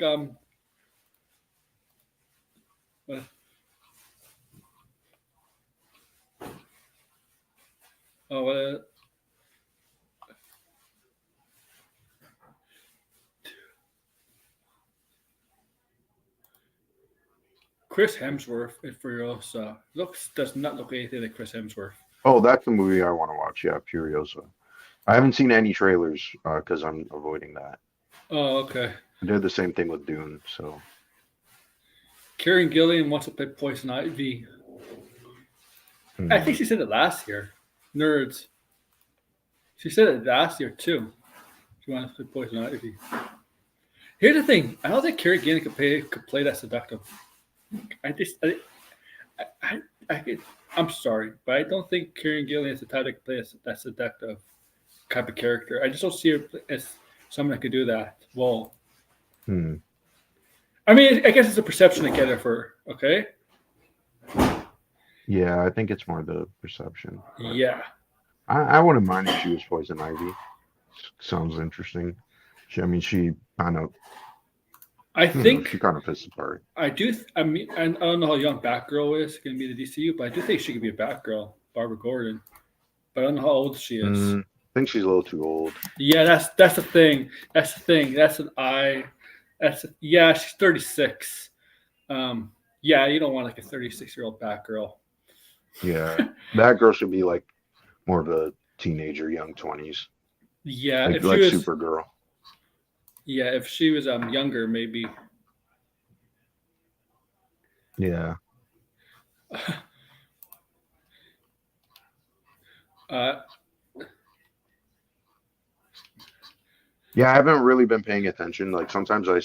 Chris Hemsworth in Furiosa does not look anything like Chris Hemsworth. Oh, that's the movie I want to watch. Yeah, Furiosa. I haven't seen any trailers because I'm avoiding that. Oh, okay. I did the same thing with Dune, so. Karen Gillian wants to play Poison Ivy. I think she said it last year. Nerds. She said it last year too. She wants to play Poison Ivy. Here's the thing. I don't think Karen Gillian could play that seductive. I'm sorry, but I don't think Karen Gillian is the type to play that seductive type of character. I just don't see her as someone that could do that. Well, I mean, I guess it's a perception to get her for, okay? Yeah, I think it's more the perception. Yeah. I wouldn't mind if she was Poison Ivy. Sounds interesting. She kind of. I think she kind of fits the part. I mean, I don't know how young Batgirl is going to be the DCU, but I do think she could be a Batgirl, Barbara Gordon. But I don't know how old she is. I think she's a little too old. Yeah, that's the thing. That's the thing. That's an eye. She's 36. Yeah, you don't want like a 36-year-old Batgirl. Yeah, Batgirl should be like more of a teenager, young 20s. Yeah, like Supergirl. Yeah, if she was younger, maybe. Yeah. Yeah, I haven't really been paying attention. Like sometimes I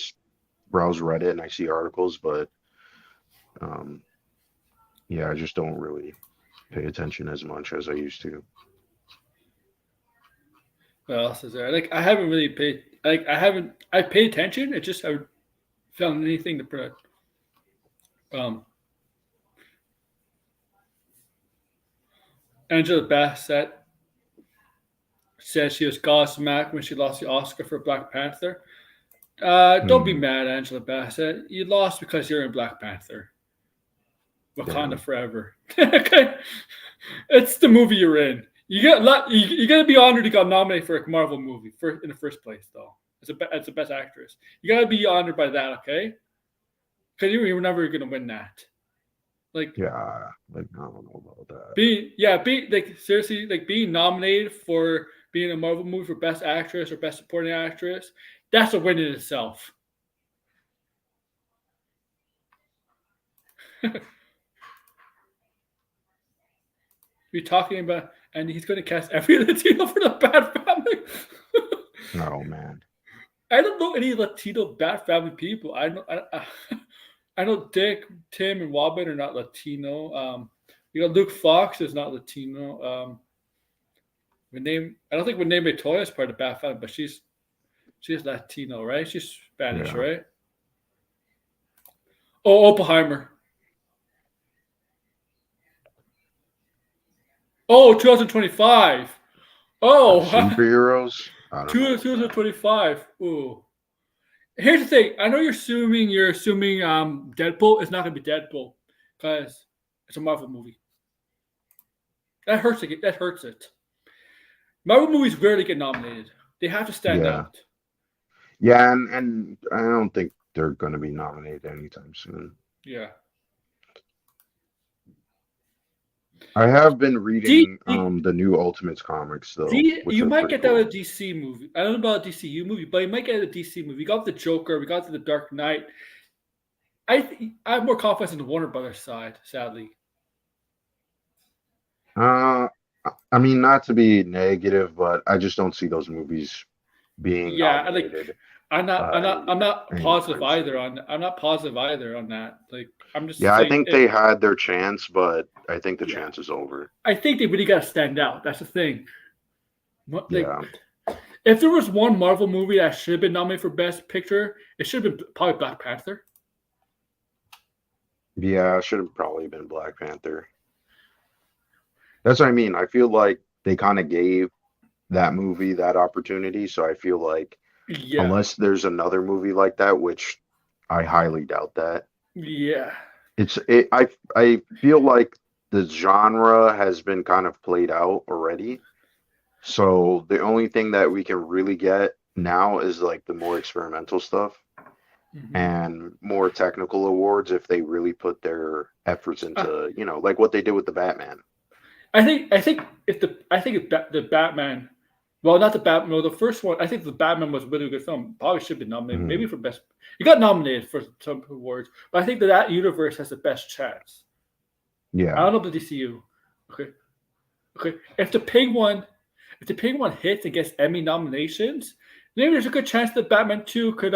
browse Reddit and I see articles, but yeah, I just don't really pay attention as much as I used to. What else is there? Like I haven't really paid. Like I paid attention. It just I haven't found anything to put. Angela Bassett said she was gobsmacked when she lost the Oscar for Black Panther. Don't be mad, Angela Bassett. You lost because you're in Black Panther. Wakanda Forever. Okay, it's the movie you're in. You gotta be honored you got nominated for a Marvel movie in the first place, though. As the best actress, you gotta be honored by that, okay? Because you were never gonna win that. Like I don't know about that. Seriously, like being nominated for being in a Marvel movie for best actress or best supporting actress, that's a win in itself. You're talking about, and he's going to cast every Latino for the Bat Family. Oh man, I don't know any Latino Bat Family people. I know Dick, Tim, and Robin are not Latino. You got Luke Fox is not Latino. I don't think Renee Montoya is part of the Bat Family, but she's Latino, right? She's Spanish, right? Oh, Oppenheimer. Oh, 2025. Oh, superheroes. 2025. Ooh. Here's the thing. I know you're assuming Deadpool is not going to be Deadpool because it's a Marvel movie. That hurts it. Marvel movies rarely get nominated. They have to stand out. Yeah, and I don't think they're going to be nominated anytime soon. Yeah. I have been D, reading the new Ultimates comics though, which You are might pretty get that with cool. a DC movie. I don't know about a DCU movie, but you might get a DC movie. We got the Joker. We got to the Dark Knight. I have more confidence in the Warner Brothers side, sadly. Uh, I mean, not to be negative, but I just don't see those movies being Yeah, nominated. I'm not positive Anytime either soon. on. I'm not positive either on that. Like, I'm just Yeah, I saying. think they had their chance, but I think the Yeah, chance is over. I think they really got to stand out. That's the thing. Like, Yeah. if there was one Marvel movie that should have been nominated for Best Picture, it should have been probably Black Panther. Yeah, it should have probably been Black Panther. That's what I mean. I feel like they kind of gave that movie that opportunity. So I feel like Yeah, unless there's another movie like that, which I highly doubt that, yeah, I feel like the genre has been kind of played out already. So the only thing that we can really get now is like the more experimental stuff hmm and more technical awards if they really put their efforts into, like what they did with the Batman. I think if the Batman, well, not the Batman, well, the first one. I think the Batman was a really good film. Probably should be nominated, maybe Mhm. for best. It got nominated for some awards, but I think that universe has the best chance. I Yeah. don't know the DCU. Okay, okay. If the Penguin hits and gets Emmy nominations, maybe there's a good chance that Batman 2 could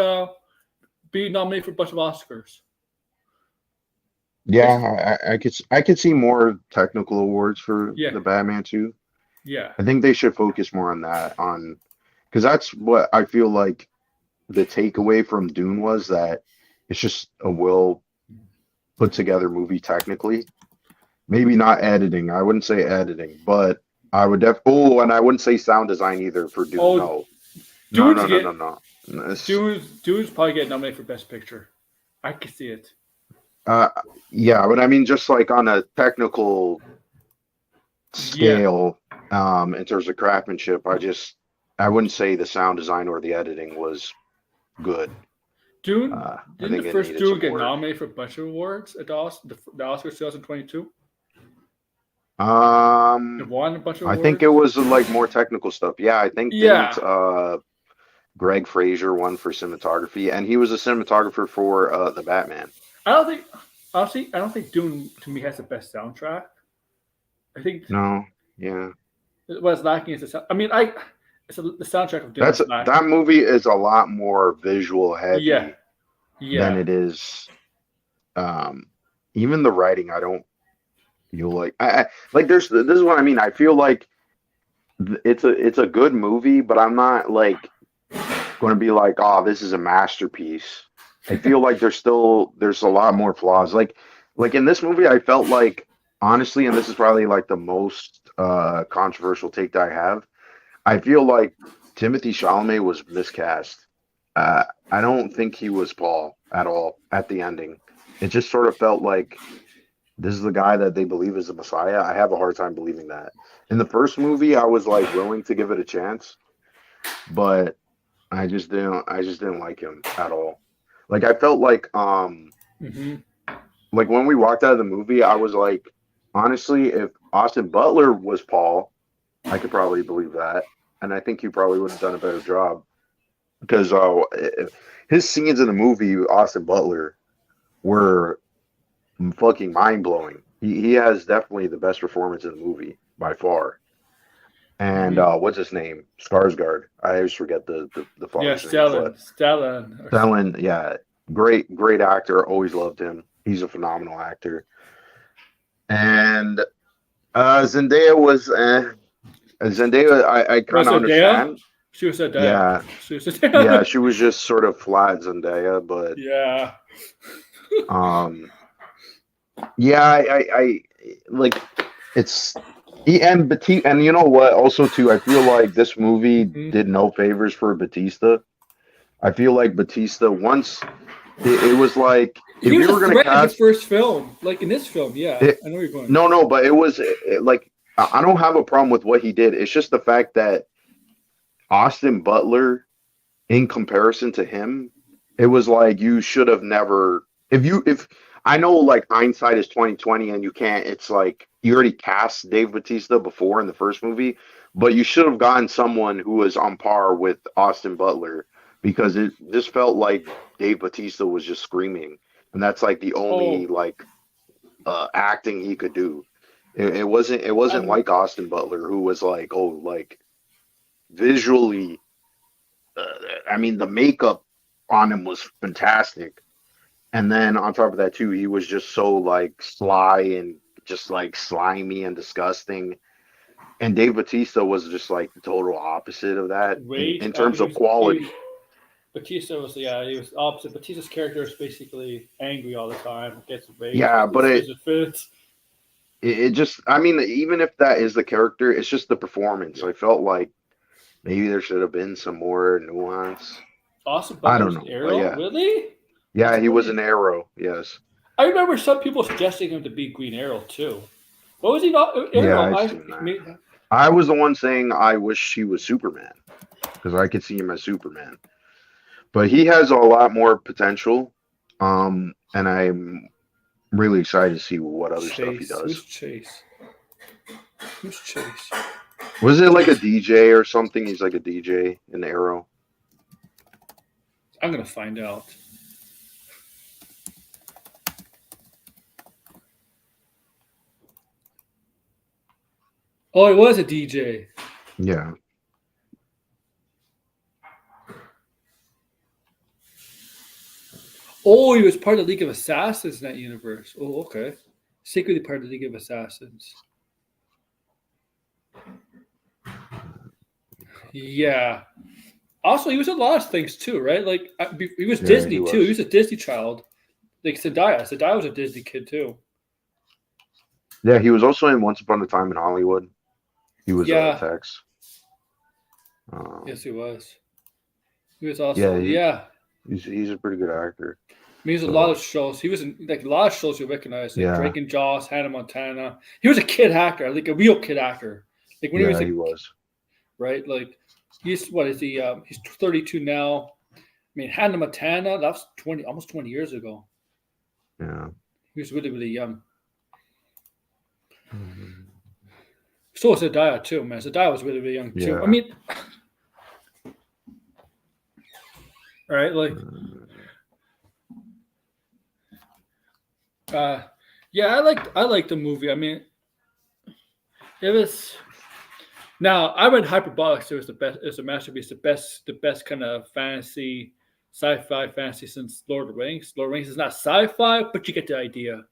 be nominated for a bunch of Oscars. It's Yeah, I could see more technical awards for yeah, the Batman too. yeah, I think they should focus more on that, on because that's what I feel like the takeaway from Dune was, that it's just a well put together movie technically. Maybe not editing. I wouldn't say editing, but I would and I wouldn't say sound design either for Dune. Oh, No. No, Dune's no, no, no, get no. Dune's probably get nominated for best picture. I can see it. Uh, yeah, but I mean, just like on a technical Yeah, scale, in terms of craftsmanship, I wouldn't say the sound design or the editing was good. Dune I didn't the think it first needed Dune some get work. nominated for a bunch of awards at the Oscars 2022? It Um, won a bunch of I think it awards. was like more technical stuff. Yeah, I think didn't Yeah, Greg Fraser won for cinematography, and he was a cinematographer for the Batman. I don't think honestly I don't think Dune to me has the best soundtrack. I think No, yeah. what's lacking is the sound. I mean, the soundtrack of Dune is That lacking. movie is a lot more visual Yeah, heavy than yeah. it is um even the writing. I don't feel like I like this is what I mean. I feel like it's a good movie, but I'm not like going to be like, oh, this is a masterpiece. I feel like there's a lot more flaws. Like in this movie, I felt like honestly, and this is probably like the most controversial take that I have. I feel like Timothy Chalamet was miscast. I don't think he was Paul at all at the ending. It just sort of felt like this is the guy that they believe is the Messiah. I have a hard time believing that. In the first movie, I was like willing to give it a chance, but I just didn't like him at all. Like I felt hmm like when we walked out of the movie, I was like, honestly, if Austin Butler was Paul, I could probably believe that. And I think he probably would have done a better job because his scenes in the movie, Austin Butler, were fucking mind blowing. He has definitely the best performance in the movie by far. And hmm what's his name? Skarsgård. I always forget the Yeah, father's name, but Stellan. Stellan, yeah, great actor. Always loved him. He's a phenomenal actor. And Zendaya was Zendaya. I kind Was of Zendaya? understand. She was Zendaya. Yeah, She was yeah, Zendaya. she was just sort of flat Zendaya, but Yeah. um, yeah, I like it's and Batista, and you know what? Also, too, I feel like this movie hmm did no favors for Batista. I feel like Batista once it was like if He was you a were gonna threat in his cast first film. Like in this film, yeah. it, I know where you're going. no, but it was like I don't have a problem with what he did. It's just the fact that Austin Butler, in comparison to him, It was like you should have never. If I know like hindsight is 2020 and you can't. It's like you already cast Dave Bautista before in the first movie, but you should have gotten someone who was on par with Austin Butler because it just felt like Dave Bautista was just screaming, and that's like the only Oh, like acting he could do. It wasn't I'm like Austin Butler who was like, oh, like visually. Uh, I mean, the makeup on him was fantastic. And then on top of that too, he was just so like sly and just like slimy and disgusting. And Dave Batista was just like the total opposite of that in wait. terms of quality. Batista was he was opposite. Batista's character is basically angry all the time, gets rage, Yeah, but loses fits. it just I mean, even if that is the character, it's just the performance. Yeah. I felt like maybe there should have been some more nuance. Austin I Butler don't was an know. But Arrow, yeah. really? Yeah, That's he was funny. an arrow, yes. I remember some people suggesting him to be Green Arrow too. What was he not? Yeah, Arrow. I've seen that. I was the one saying I wish he was Superman because I could see him as Superman. But he has a lot more potential. And I'm really excited to see what other stuff he Chase. Who's does. Chase? Who's Chase? Was it like a DJ or something? He's like a DJ in Arrow. I'm gonna find out. Oh, he was a DJ. Yeah. Oh, he was part of the League of Assassins in that universe. Oh, okay. Secretly part of the League of Assassins. Yeah. Also, he was in a lot of things too, right? Like he was Yeah, Disney he too. He was. was a Disney child. Like Zendaya. Zendaya was a Disney kid too. Yeah, he was also in Once Upon a Time in Hollywood. He was Yeah. Tex. Yes, he was. He was Yeah, also he's a pretty good actor. I mean, he was a lot of So shows. He was in like a lot of shows you recognize, like yeah, Drake and Josh, Hannah Montana. He was a kid actor, like a real kid actor. Like when he was yeah, a he was. right, like he's what is he? He's 32 now. I mean, Hannah Montana. That's 20, almost 20 years ago. Yeah. He was really, really young. Mhm. So was Zendaya too, man. Zendaya was really, really young too. I Yeah. mean, right, like, uh, yeah, I liked the movie. I mean, it was. Now I read Hyperbolics. It was the best. It was a masterpiece. The best kind of fantasy, sci-fi fantasy since Lord of the Rings. Lord of the Rings is not sci-fi, but you get the idea.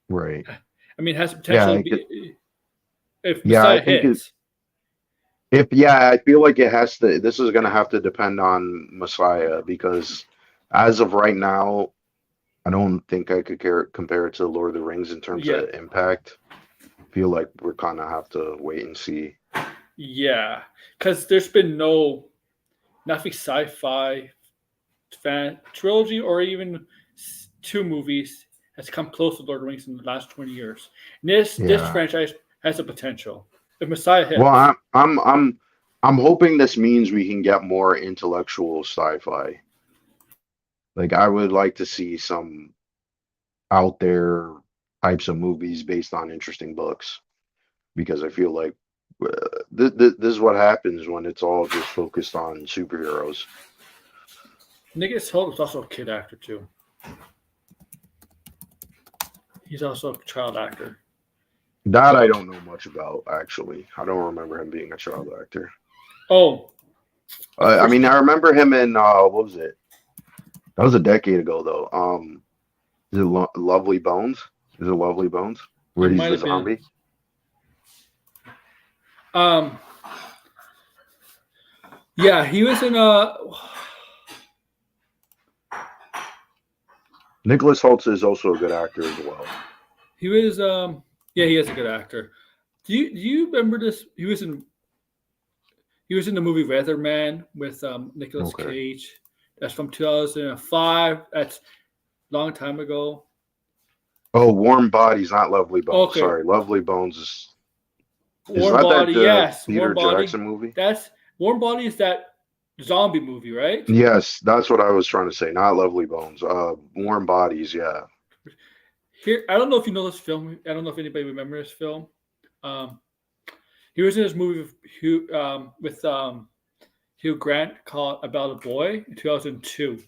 Right. I mean, it has Yeah, potential to I could. be if Yeah, I Messiah think it. hits. If yeah, I feel like it has to. This is gonna have to depend on Messiah because as of right now, I don't think I could compare it to Lord of the Rings in terms Yeah, of impact. I feel like we're kind of have to wait and see. yeah, because there's been nothing sci-fi fan trilogy or even two movies has come close to Lord of the Rings in the last 20 years. And this Yeah. franchise has a potential. If Messiah Well, hits, I'm hoping this means we can get more intellectual sci-fi. Like I would like to see some out there types of movies based on interesting books because I feel like this is what happens when it's all just focused on superheroes. Nicholas Hoult was also a kid actor too. He's also a child actor. That I don't know much about actually. I don't remember him being a child actor. Oh, of I course, mean, I remember him in what was it? That was a decade ago though. Is it Lovely Bones? Is it Lovely Bones? it Where he's might the have been. zombie? Um, yeah, he was in Nicholas Holtz is also a good actor as well. he was yeah, he is a good actor. Do you remember this? He was in the movie Weatherman with Nicolas Okay. Cage. That's from 2005. That's a long time ago. Oh, Warm Bodies, not Lovely Bones. Okay, Sorry, Lovely Bones is Warm that Body. the Yes, Peter Warm Body. Jackson movie? That's Warm Body. Is that zombie movie, right? Yes, that's what I was trying to say. Not Lovely Bones. Warm Bodies. Yeah. Here, I don't know if you know this film. I don't know if anybody remembers this film. Um, he was in this movie with Hugh Grant called About a Boy in 2002.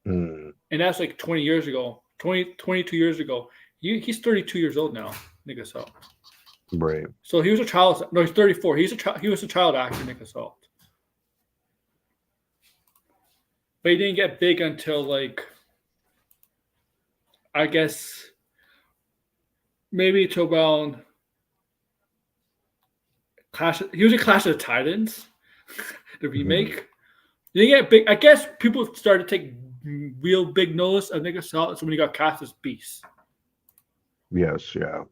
Mm, And that's like 20 years ago, 22 years ago. He's 32 years old now, Nick Assault. right. So he was a child. No, he's 34. He was a child actor, Nick Assault. But he didn't get big until like, I guess, maybe to around Clash. He was in Clash of the Titans, the remake. He didn't get big. I guess people started to take real big notice of Nick Assault. So when he got cast as Beast. Yes. Yeah.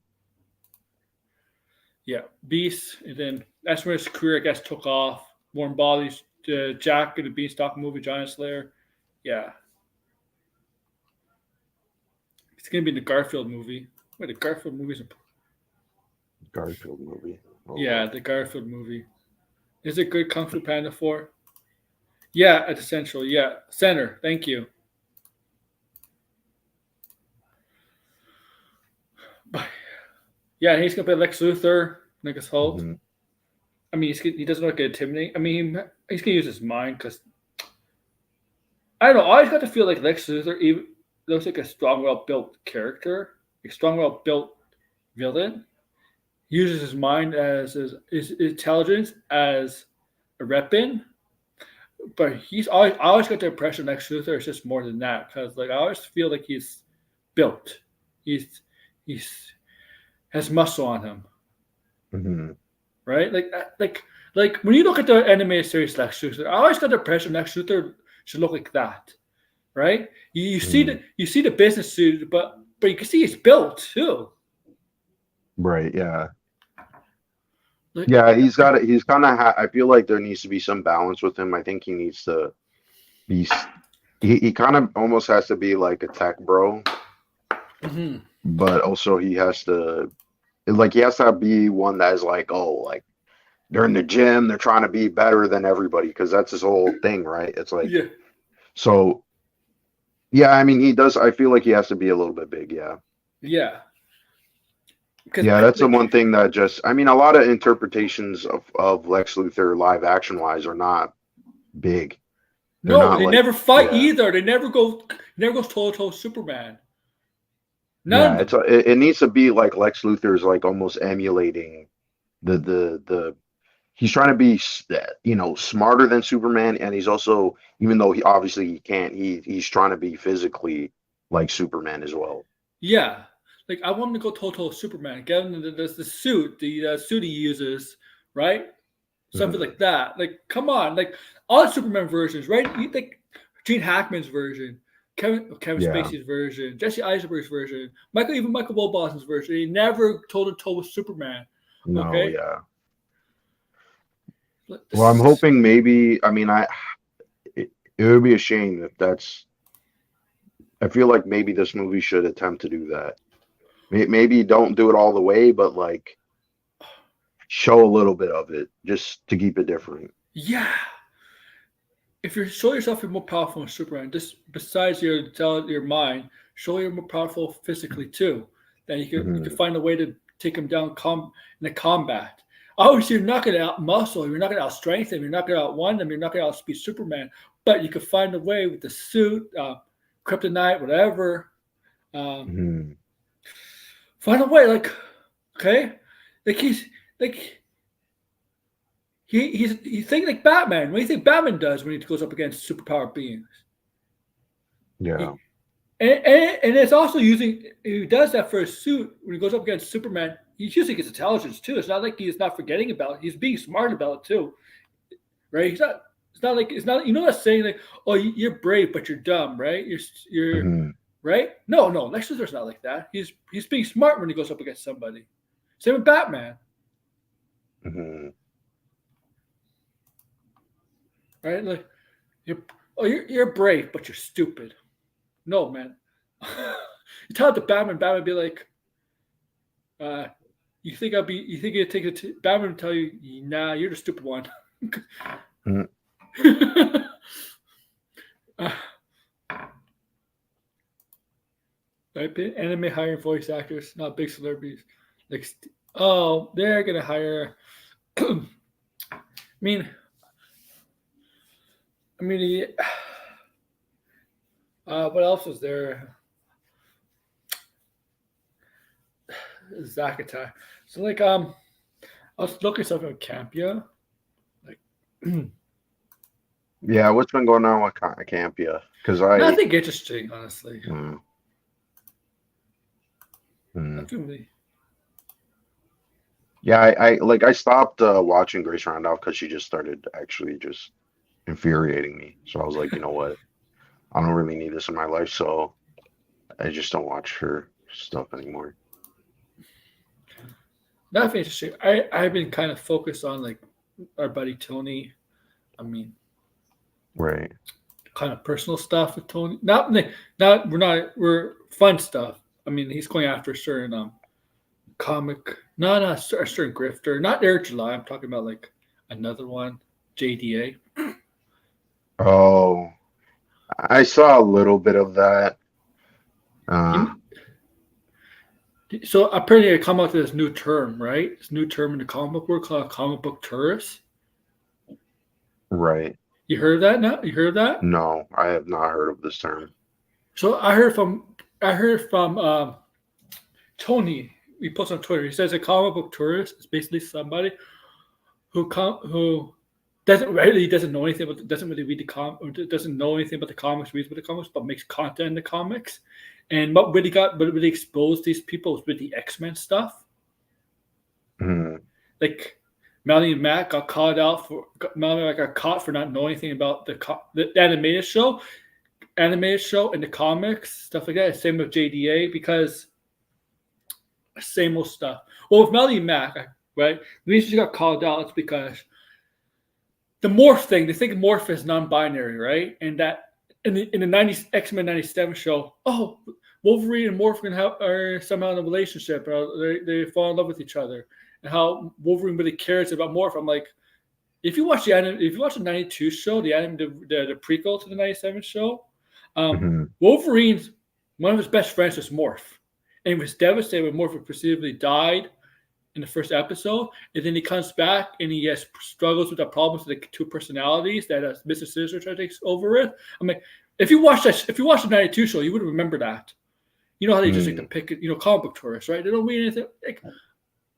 Yeah, Beast, and then that's when his career, I guess, took off. Warm Bodies, Jack in the Beanstalk movie, Giant Slayer. Yeah. It's going to be in the Garfield movie. Wait, the Garfield movie's Garfield movie. Oh, yeah, the Garfield movie. Is it good Kung Fu Panda 4? Yeah, at the Central. Yeah, Center. Thank you. Yeah, he's going to play Lex Luthor, Nick Assault. mhm. I mean, he doesn't look intimidating. I mean, he's going to use his mind because I don't know. I always got to feel like Lex Luthor even looks like a strong, well-built character, a strong, well-built villain. Uses his mind as his intelligence as a weapon, but I always got the impression Lex Luthor is just more than that because like I always feel like he's built. He's has muscle on him, Mhm. right? Like when you look at the animated series Lex Luthor, I always got the impression Lex Luthor should look like that, right? You see the business suit, but you can see he's built too. Right. Yeah. Like, Yeah. He's got it. He's kind of. I feel like there needs to be some balance with him. I think he needs to be. He kind of almost has to be like a tech bro, mhm. but also he has to. Like he has to be one that is like, oh, like they're in the gym, they're trying to be better than everybody because that's his whole thing, right? It's like Yeah, so. Yeah, I mean he does. I feel like he has to be a little bit big. Yeah. yeah. Because Yeah, that's the one thing that just, I mean, a lot of interpretations of Lex Luthor live action wise are not big. They're no, not they like, never fight yeah, either. They never goes toe to toe Superman. yeah. None. It needs to be like Lex Luthor's like almost emulating the he's trying to be smarter than Superman, and he's also even though he obviously he can't he's trying to be physically like Superman as well. Yeah, like I want him to go toe to toe with Superman. Get him the suit, the suit he uses, right? Something Mhm. like that. Like, come on, like all the Superman versions, right? You think Gene Hackman's version, Kevin Yeah, Spacey's version, Jesse Eisenberg's version, Michael Wilbon's version. He never toe to toe with Superman. no, Okay, yeah. Well, I'm this, hoping maybe. I mean, it would be a shame if that's. I feel like maybe this movie should attempt to do that. Maybe don't do it all the way, but like show a little bit of it just to keep it different. yeah. If you show yourself you're more powerful than Superman, just besides your mind, show you're more powerful physically too. Then you can Hmm. find a way to take him down in a combat. Obviously, you're not going to out muscle, you're not going to out strength him, you're not going to outone him, you're not going to outspeed Superman. But you could find a way with the suit, kryptonite, whatever. Um, Hmm. find a way, like okay, like he's like. He's thinking like Batman. What do you think Batman does when he goes up against superpowered beings? Yeah. He, and it's also using he does that for his suit when he goes up against Superman. He's using his intelligence too. It's not like he's not forgetting about it. He's being smart about it too, right? He's not. It's not like it's not. You know that saying like, "Oh, you're brave, but you're dumb," right? You're Hmm. right. No, Lex Luthor's not like that. He's being smart when he goes up against somebody. Same with Batman, Hmm. right? Like you're brave, but you're stupid. No, man. You tell it to Batman. Batman be like, you think you'd take it to Batman and tell you, nah, you're the stupid one. Right, anime hiring voice actors, not big celebrities. Like, oh, they're gonna hire. I mean, I mean, what else is there? Zakata. So like, I was looking something at Campia. Like, Yeah, what's been going on with Campia? Because I, nothing interesting, honestly. mm, mm. Nothing really. Yeah, I stopped watching Grace Randolph because she just started actually just infuriating me. So I was like, you know what? I don't really need this in my life, so I just don't watch her stuff anymore. Nothing interesting. I've been kind of focused on like our buddy Tony. I mean, Right. kind of personal stuff with Tony. We're fun stuff. I mean, he's going after a certain comic, not a certain grifter, not Air July. I'm talking about like another one, JDA. Oh, I saw a little bit of that. Uh, So apparently, I come out to this new term, right? This new term in the comic book world called comic book tourists. right. You heard of that now? You heard of that? No, I have not heard of this term. So I heard from Tony. He posts on Twitter. He says a comic book tourist is basically somebody who doesn't know anything about, doesn't really read the or doesn't know anything about the comics, reads about the comics, but makes content in the comics. And what really exposed these people was with the X-Men stuff. Hmm. Like Melanie and Matt got caught for not knowing anything about the animated show and the comics, stuff like that. Same with JDA, because same old stuff. Well, with Melanie and Matt, right? The reason she got called out is because the morph thing, they think morph is non-binary, right? And that in the 90s X-Men 97 show, oh, Wolverine and Morph are somehow in a relationship, or they fall in love with each other, and how Wolverine really cares about Morph. I'm like, if you watch the 92 show, the prequel to the 97 show, Hmm. Wolverine's one of his best friends was Morph, and he was devastated when Morph presumably died in the first episode, and then he comes back and he struggles with the problems with the two personalities that Mr. Sinister tries to take over with. I mean, if you watch the 92 show, you would remember that. You know how they just like to pick, comic book tourists, right? They don't read anything. Like,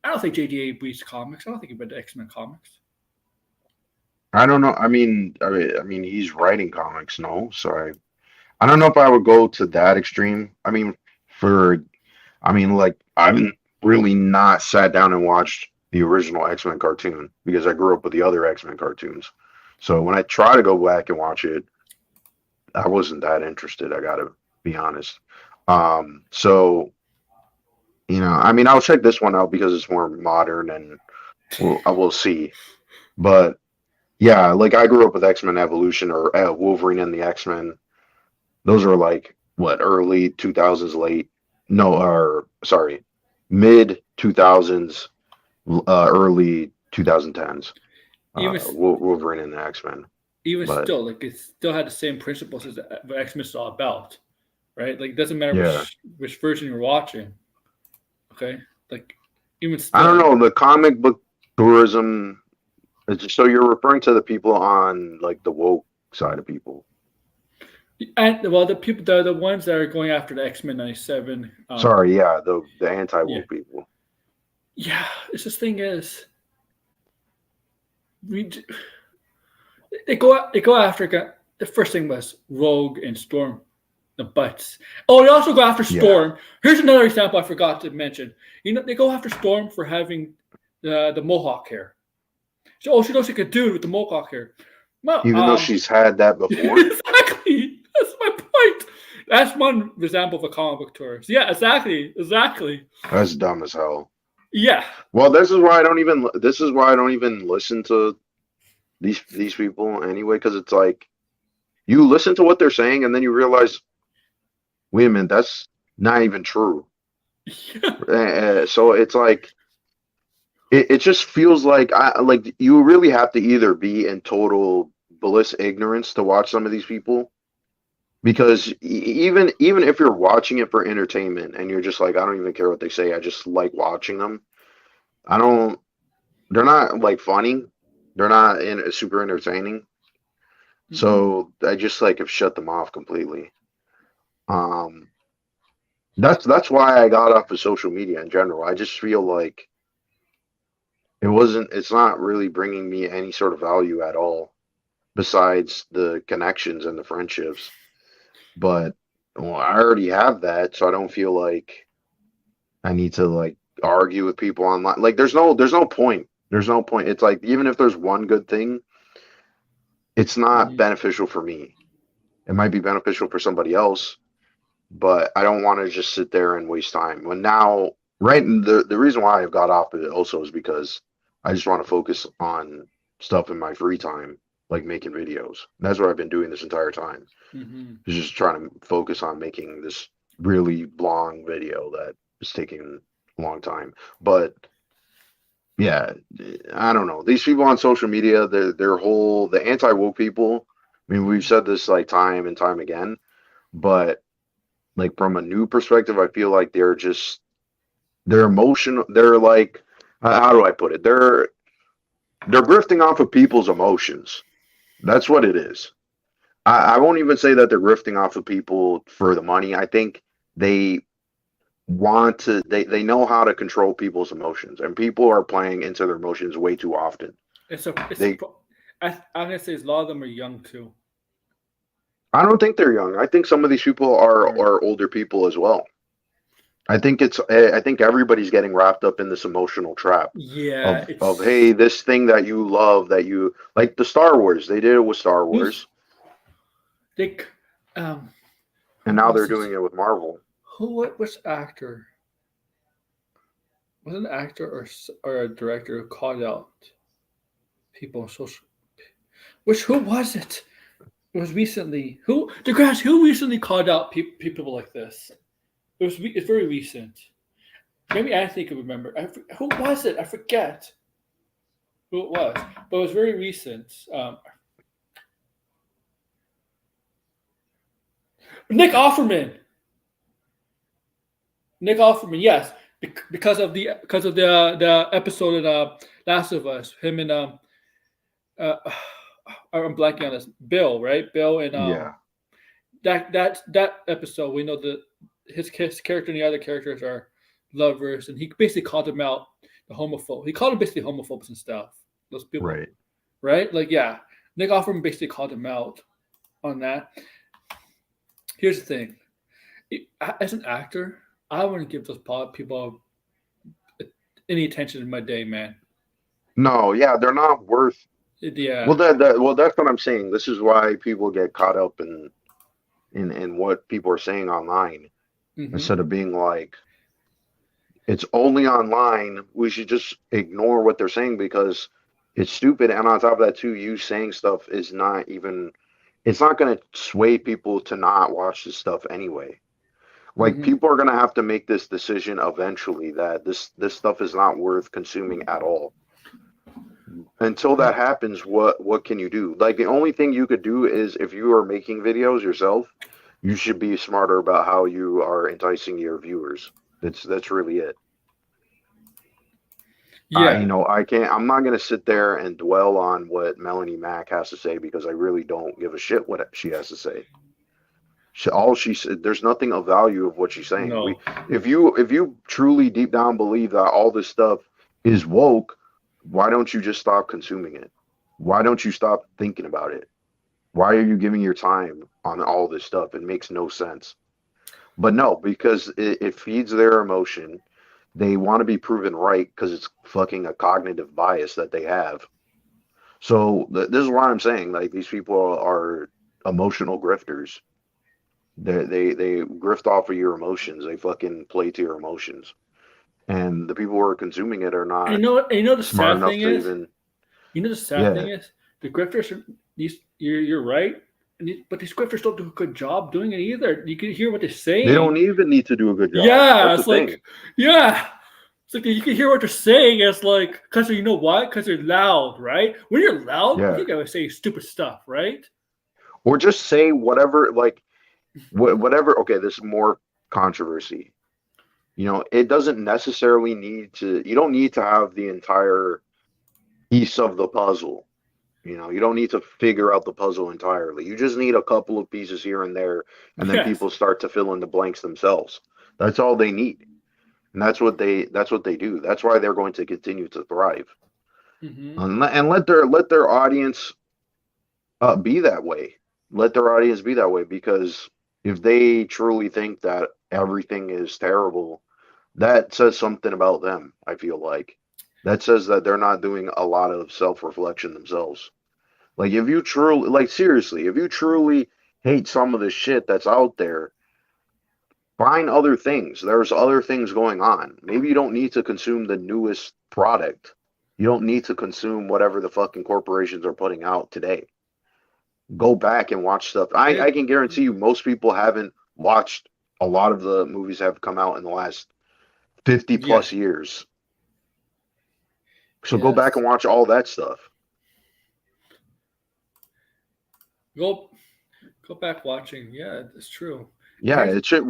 I don't think JDA reads comics. I don't think he read the X-Men comics. I don't know. I mean, he's writing comics, no? So I don't know if I would go to that extreme. I mean, like I haven't really not sat down and watched the original X-Men cartoon because I grew up with the other X-Men cartoons. So when I try to go back and watch it, I wasn't that interested. I gotta be honest. So I mean, I'll check this one out because it's more modern and I will see. But yeah, like I grew up with X-Men Evolution or Wolverine and the X-Men. Those are like what, early 2000s, mid 2000s, early 2010s. Wolverine and the X-Men. Still, like it still had the same principles as what X-Men is all about, right? Like it doesn't matter which version you're watching. Okay, like even still, I don't know, the comic book tourism. So you're referring to the people on like the woke side of people. And the people, the ones that are going after the X-Men 97. Sorry, yeah, the anti-woke people. Yeah, it's this thing is, they go after. The first thing was Rogue and Storm, the butts. Oh, they also go after Storm. Yeah. Here's another example I forgot to mention. They go after Storm for having the mohawk hair. So, she looks like a dude with the mohawk hair. Well, even though she's had that before. Exactly. That's my point. That's one example of a comic book tourist. Yeah, exactly. That's dumb as hell. Yeah. Well, this is why I don't even listen to these people anyway, because it's like you listen to what they're saying and then you realize, wait a minute, that's not even true. Yeah. So it's like it just feels like you really have to either be in total bliss ignorance to watch some of these people. Because even if you're watching it for entertainment and you're just like, I don't even care what they say, I just like watching them. I don't. They're not like funny. They're not super entertaining. So I just like have shut them off completely. Um, that's why I got off of social media in general. I just feel like it's not really bringing me any sort of value at all besides the connections and the friendships. But well, I already have that, so I don't feel like I need to like argue with people online. Like there's no point. There's no point. It's like even if there's one good thing, it's not beneficial for me. It might be beneficial for somebody else, but I don't want to just sit there and waste time. When now, right, and the reason why I've got off of it also is because I just want to focus on stuff in my free time, like making videos. And that's what I've been doing this entire time. Is just trying to focus on making this really long video that is taking a long time. But yeah, I don't know. These people on social media, their whole the anti-woke people. I mean, we've said this like time and time again, but like from a new perspective, I feel like they're emotional. They're like, how do I put it? They're grifting off of people's emotions. That's what it is. I won't even say that they're grifting off of people for the money. I think they they know how to control people's emotions, and people are playing into their emotions way too often. I'm gonna say a lot of them are young too. I don't think they're young. I think some of these people are older people as well. I think everybody's getting wrapped up in this emotional trap. Yeah, of hey, this thing that you love, that you like, the Star Wars. They did it with Star Wars. And now they're doing it with Marvel. Which actor? Was an actor or a director who called out people on social? Who was it? It was recently. Who recently called out people like this? It's very recent. Maybe Anthony could remember. Who was it? I forget who it was, but it was very recent. Nick Offerman. Yes, because of the episode of Last of Us. Him and I'm blanking on this. Bill, right? Bill and Yeah. That episode, we know that his character and the other characters are lovers, and he basically called them out, the homophobe. He called them basically homophobes and stuff. Those people, right? Like, yeah, Nick Offerman basically called him out on that. Here's the thing: as an actor, I wouldn't give those people any attention in my day, man. No, yeah, they're not worth. Yeah. Well, that's what I'm saying. This is why people get caught up in what people are saying online, instead of being like, it's only online. We should just ignore what they're saying because it's stupid. And on top of that, too, you saying stuff is not even. It's not going to sway people to not watch this stuff anyway. Like, people are going to have to make this decision eventually that this stuff is not worth consuming at all. Until that happens, what can you do? Like, the only thing you could do is, if you are making videos yourself, you should be smarter about how you are enticing your viewers. That's really it. Yeah. I'm not going to sit there and dwell on what Melanie Mack has to say, because I really don't give a shit what she has to say. All she said, there's nothing of value of what she's saying. No. If you truly deep down believe that all this stuff is woke, why don't you just stop consuming it? Why don't you stop thinking about it? Why are you giving your time on all this stuff? It makes no sense. But no, because it feeds their emotion. They want to be proven right because it's fucking a cognitive bias that they have. So this is why I'm saying, like, these people are emotional grifters. They grift off of your emotions. They fucking play to your emotions. And the people who are consuming it are not the smart sad enough thing to is, even. the sad thing is, the grifters are these. You're right, but these grifters don't do a good job doing it either. You can hear what they're saying. They don't even need to do a good job. Yeah, That's it's the like, thing. yeah. It's like you can hear what they're saying. It's like, because you know why? Because they're loud, right? When you're loud, Yeah. you gotta say stupid stuff, right? Or just say whatever, like whatever. Okay, this is more controversy. It doesn't necessarily need to. You don't need to have the entire piece of the puzzle. You don't need to figure out the puzzle entirely. You just need a couple of pieces here and there, and then Yes. people start to fill in the blanks themselves. That's all they need. And that's what they do. That's why they're going to continue to thrive. Mm-hmm. And let their audience be that way. Let their audience be that way, because if they truly think that everything is terrible, that says something about them, I feel like. That says that they're not doing a lot of self-reflection themselves. Like, if you truly, like, seriously, if you truly hate some of the shit that's out there, find other things. There's other things going on. Maybe you don't need to consume the newest product. You don't need to consume whatever the fucking corporations are putting out today. Go back and watch stuff. I can guarantee you most people haven't watched a lot of the movies that have come out in the last 50 plus years. So go back and watch all that stuff. Go back watching. Yeah, it's true. Yeah, it should.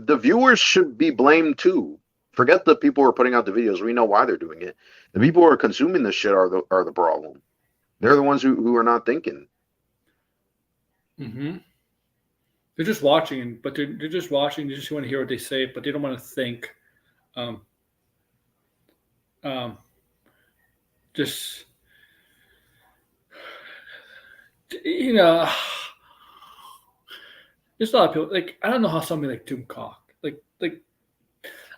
The viewers should be blamed too. Forget the people who are putting out the videos. We know why they're doing it. The people who are consuming this shit are the problem. They're the ones who are not thinking. Mm-hmm. They're just watching, but they're just watching. They just want to hear what they say, but they don't want to think. Just there's a lot of people like I don't know how somebody like Doomcock, like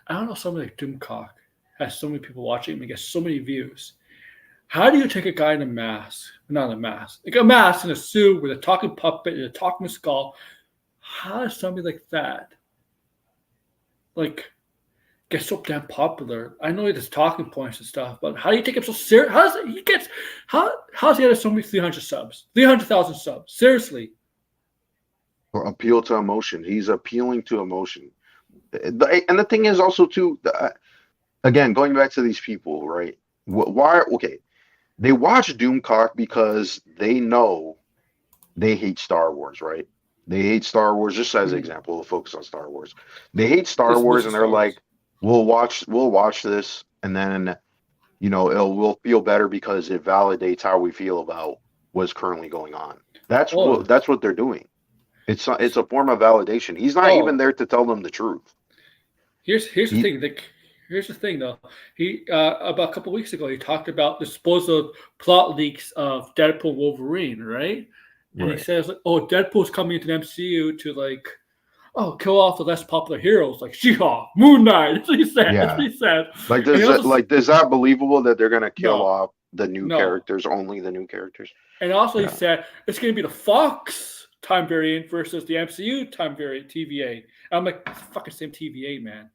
I don't know somebody like Doomcock has so many people watching him and gets so many views. How do you take a guy in a mask, not a mask, like a mask and a suit with a talking puppet and a talking skull? How does somebody like that get so damn popular? I know he has talking points and stuff, but how do you take him so serious? How's he had so many 300 subs, 300,000 subs? Seriously. Or appeal to emotion. He's appealing to emotion. And the thing is also too, again, going back to these people, right? Why? Okay, they watch Doomcock because they know they hate Star Wars, right? They hate Star Wars. Just as an example, we'll focus on Star Wars. They hate Star Wars, and they're like, we'll watch this, and then we'll feel better because it validates how we feel about what's currently going on. That's what they're doing. It's a form of validation. He's not even there to tell them the truth. Here's the thing. Here's the thing, though. He about a couple weeks ago, he talked about the supposed plot leaks of Deadpool Wolverine, right? And he says, Deadpool's coming into the MCU to kill off the less popular heroes like She-Hulk, Moon Knight. That's what he said. Yeah. That's what he said. Is that believable that they're gonna kill off the new characters, only the new characters? And also he said it's gonna be the Fox time variant versus the MCU time variant TVA. And I'm like, it's the fucking same TVA, man.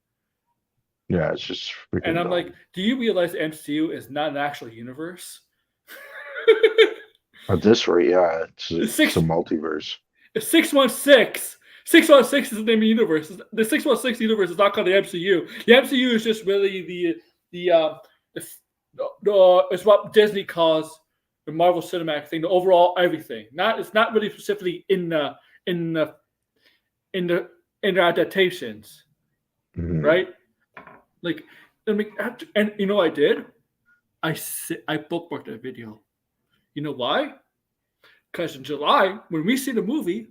Yeah, it's just freaking And I'm dumb. like, do you realize the MCU is not an actual universe? At this rate, yeah, it's a multiverse. It's 616. 616 is the name of the universe. The 616 universe is not called the MCU. The MCU is just really it's what Disney calls the Marvel Cinematic thing, the overall everything. It's not really specifically in the adaptations, right? Like, and you know what I did? I bookmarked that video. You know why? Because in July, when we see the movie,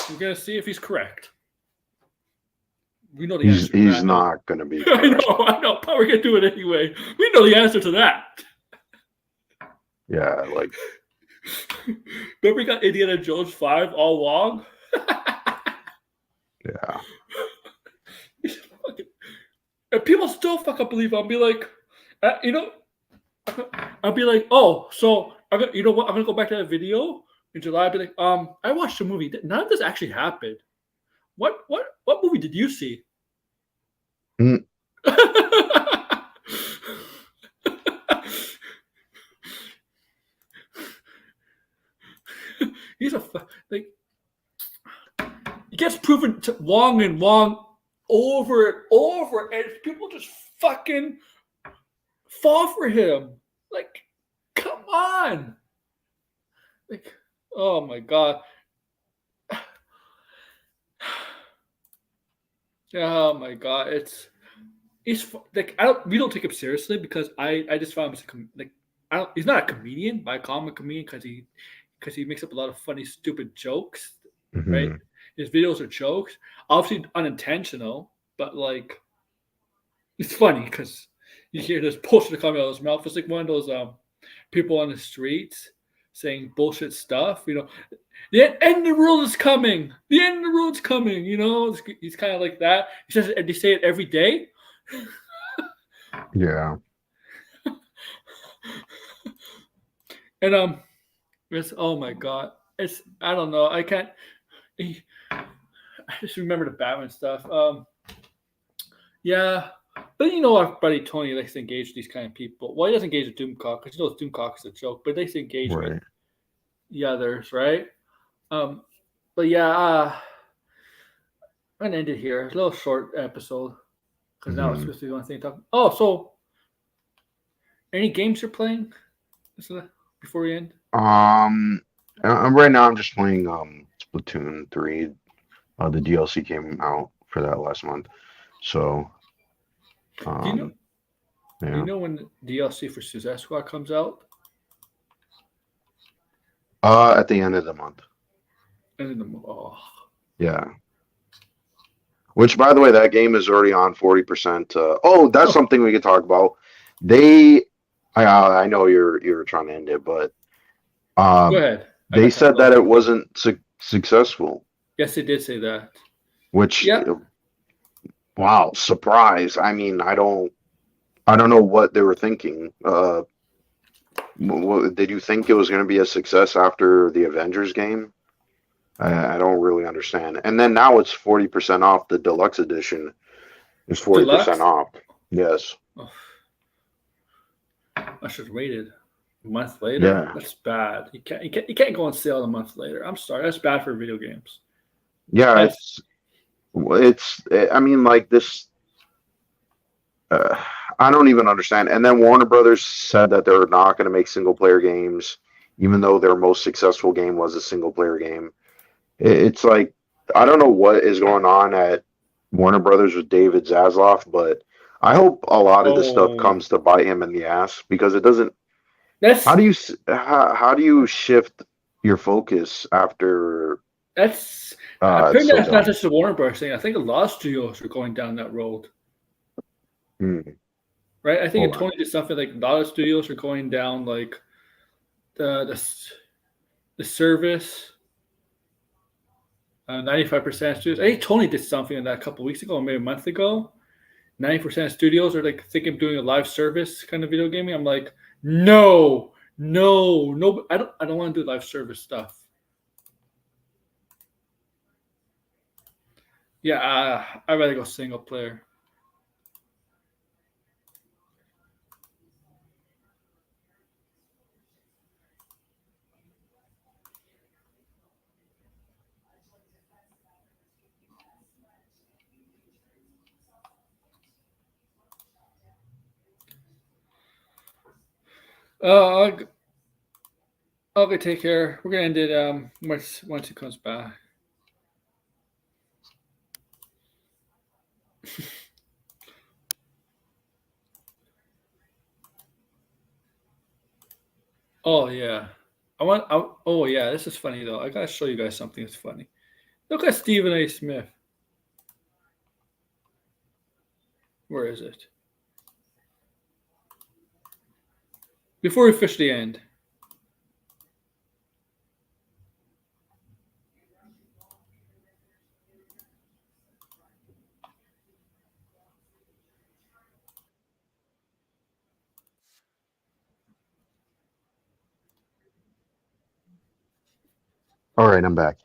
we're gonna see if he's correct. We know the answer. He's not gonna be correct. I know, but we're gonna do it anyway. We know the answer to that. Yeah, like. Remember we got Indiana Jones 5 all along? Yeah. And people still fucking believe. I'll be like, I'll be like, oh, so you know what? I'm gonna go back to that video in July. I'll be like, I watched the movie. None of this actually happened. What movie did you see? He's it gets proven wrong and wrong over and over, and people just fucking fall for him. Like, come on. Like, oh my god. Oh my god. It's like we don't take him seriously because I just found him as like he's not a comedian, but I call him a comedian because he makes up a lot of funny stupid jokes, right? Mhm. His videos are jokes, obviously unintentional, but like it's funny because you hear this bullshit coming out of his mouth. It's like one of those people on the streets saying bullshit stuff. The end of the world is coming. The end of the world's coming. He's kind of like that. He says, and they say it every day. Yeah. And it's oh my god. It's I don't know. I can't. I just remember the Batman stuff. Yeah. But our buddy Tony likes to engage with these kind of people. Well, he doesn't engage with Doomcock because he knows Doomcock is a joke, but they likes to engage with Right. the others, right? But yeah, I'm gonna end it here. It's a little short episode because now it's Mhm. supposed to be one thing to talk. Oh, so any games you're playing before we end? Right now I'm just playing Splatoon 3. The DLC came out for that last month. So, Do you know? Do you yeah. know when the DLC for Suicide Squad comes out? At the end of the month. And oh, Yeah. Which, by the way, that game is already on 40%. That's something we could talk about. I know you're trying to end it, but go ahead. I they got said that it wasn't successful. Yes, they did say that. Which, Yeah. wow, surprise! I mean, I don't know what they were thinking. Did you think it was going to be a success after the Avengers game? I don't really understand. And then now it's 40% off. The deluxe edition is 40% Deluxe? off. Yes. Oh, I should have waited a month later. Yeah. That's bad. You can't go on sale a month later. I'm sorry. That's bad for video games. Yeah, I mean, like this. I don't even understand. And then Warner Brothers said that they're not going to make single player games, even though their most successful game was a single player game. It's like I don't know what is going on at Warner Brothers with David Zaslav, but I hope a lot of this stuff comes to bite him in the ass because it doesn't. How do you shift your focus after? I think so that's not dumb. just the Warner Bros. Thing. I think a lot of studios are going down that road. Hmm. Right? I think Hold in on. 20 did something like a lot of studios are going down like the service. 95% of studios. I think Tony did something on that a couple weeks ago, maybe a month ago. 90% of studios are like thinking of doing a live service kind of video gaming. I'm like, no. I don't want to do live service stuff. Yeah, I'd rather go single player. Uh, okay, take care. We're gonna end it once he comes back. Oh yeah. Oh yeah, this is funny though. I gotta show you guys something that's funny. Look at Stephen A. Smith. Where is it? Before we officially end. All right, I'm back.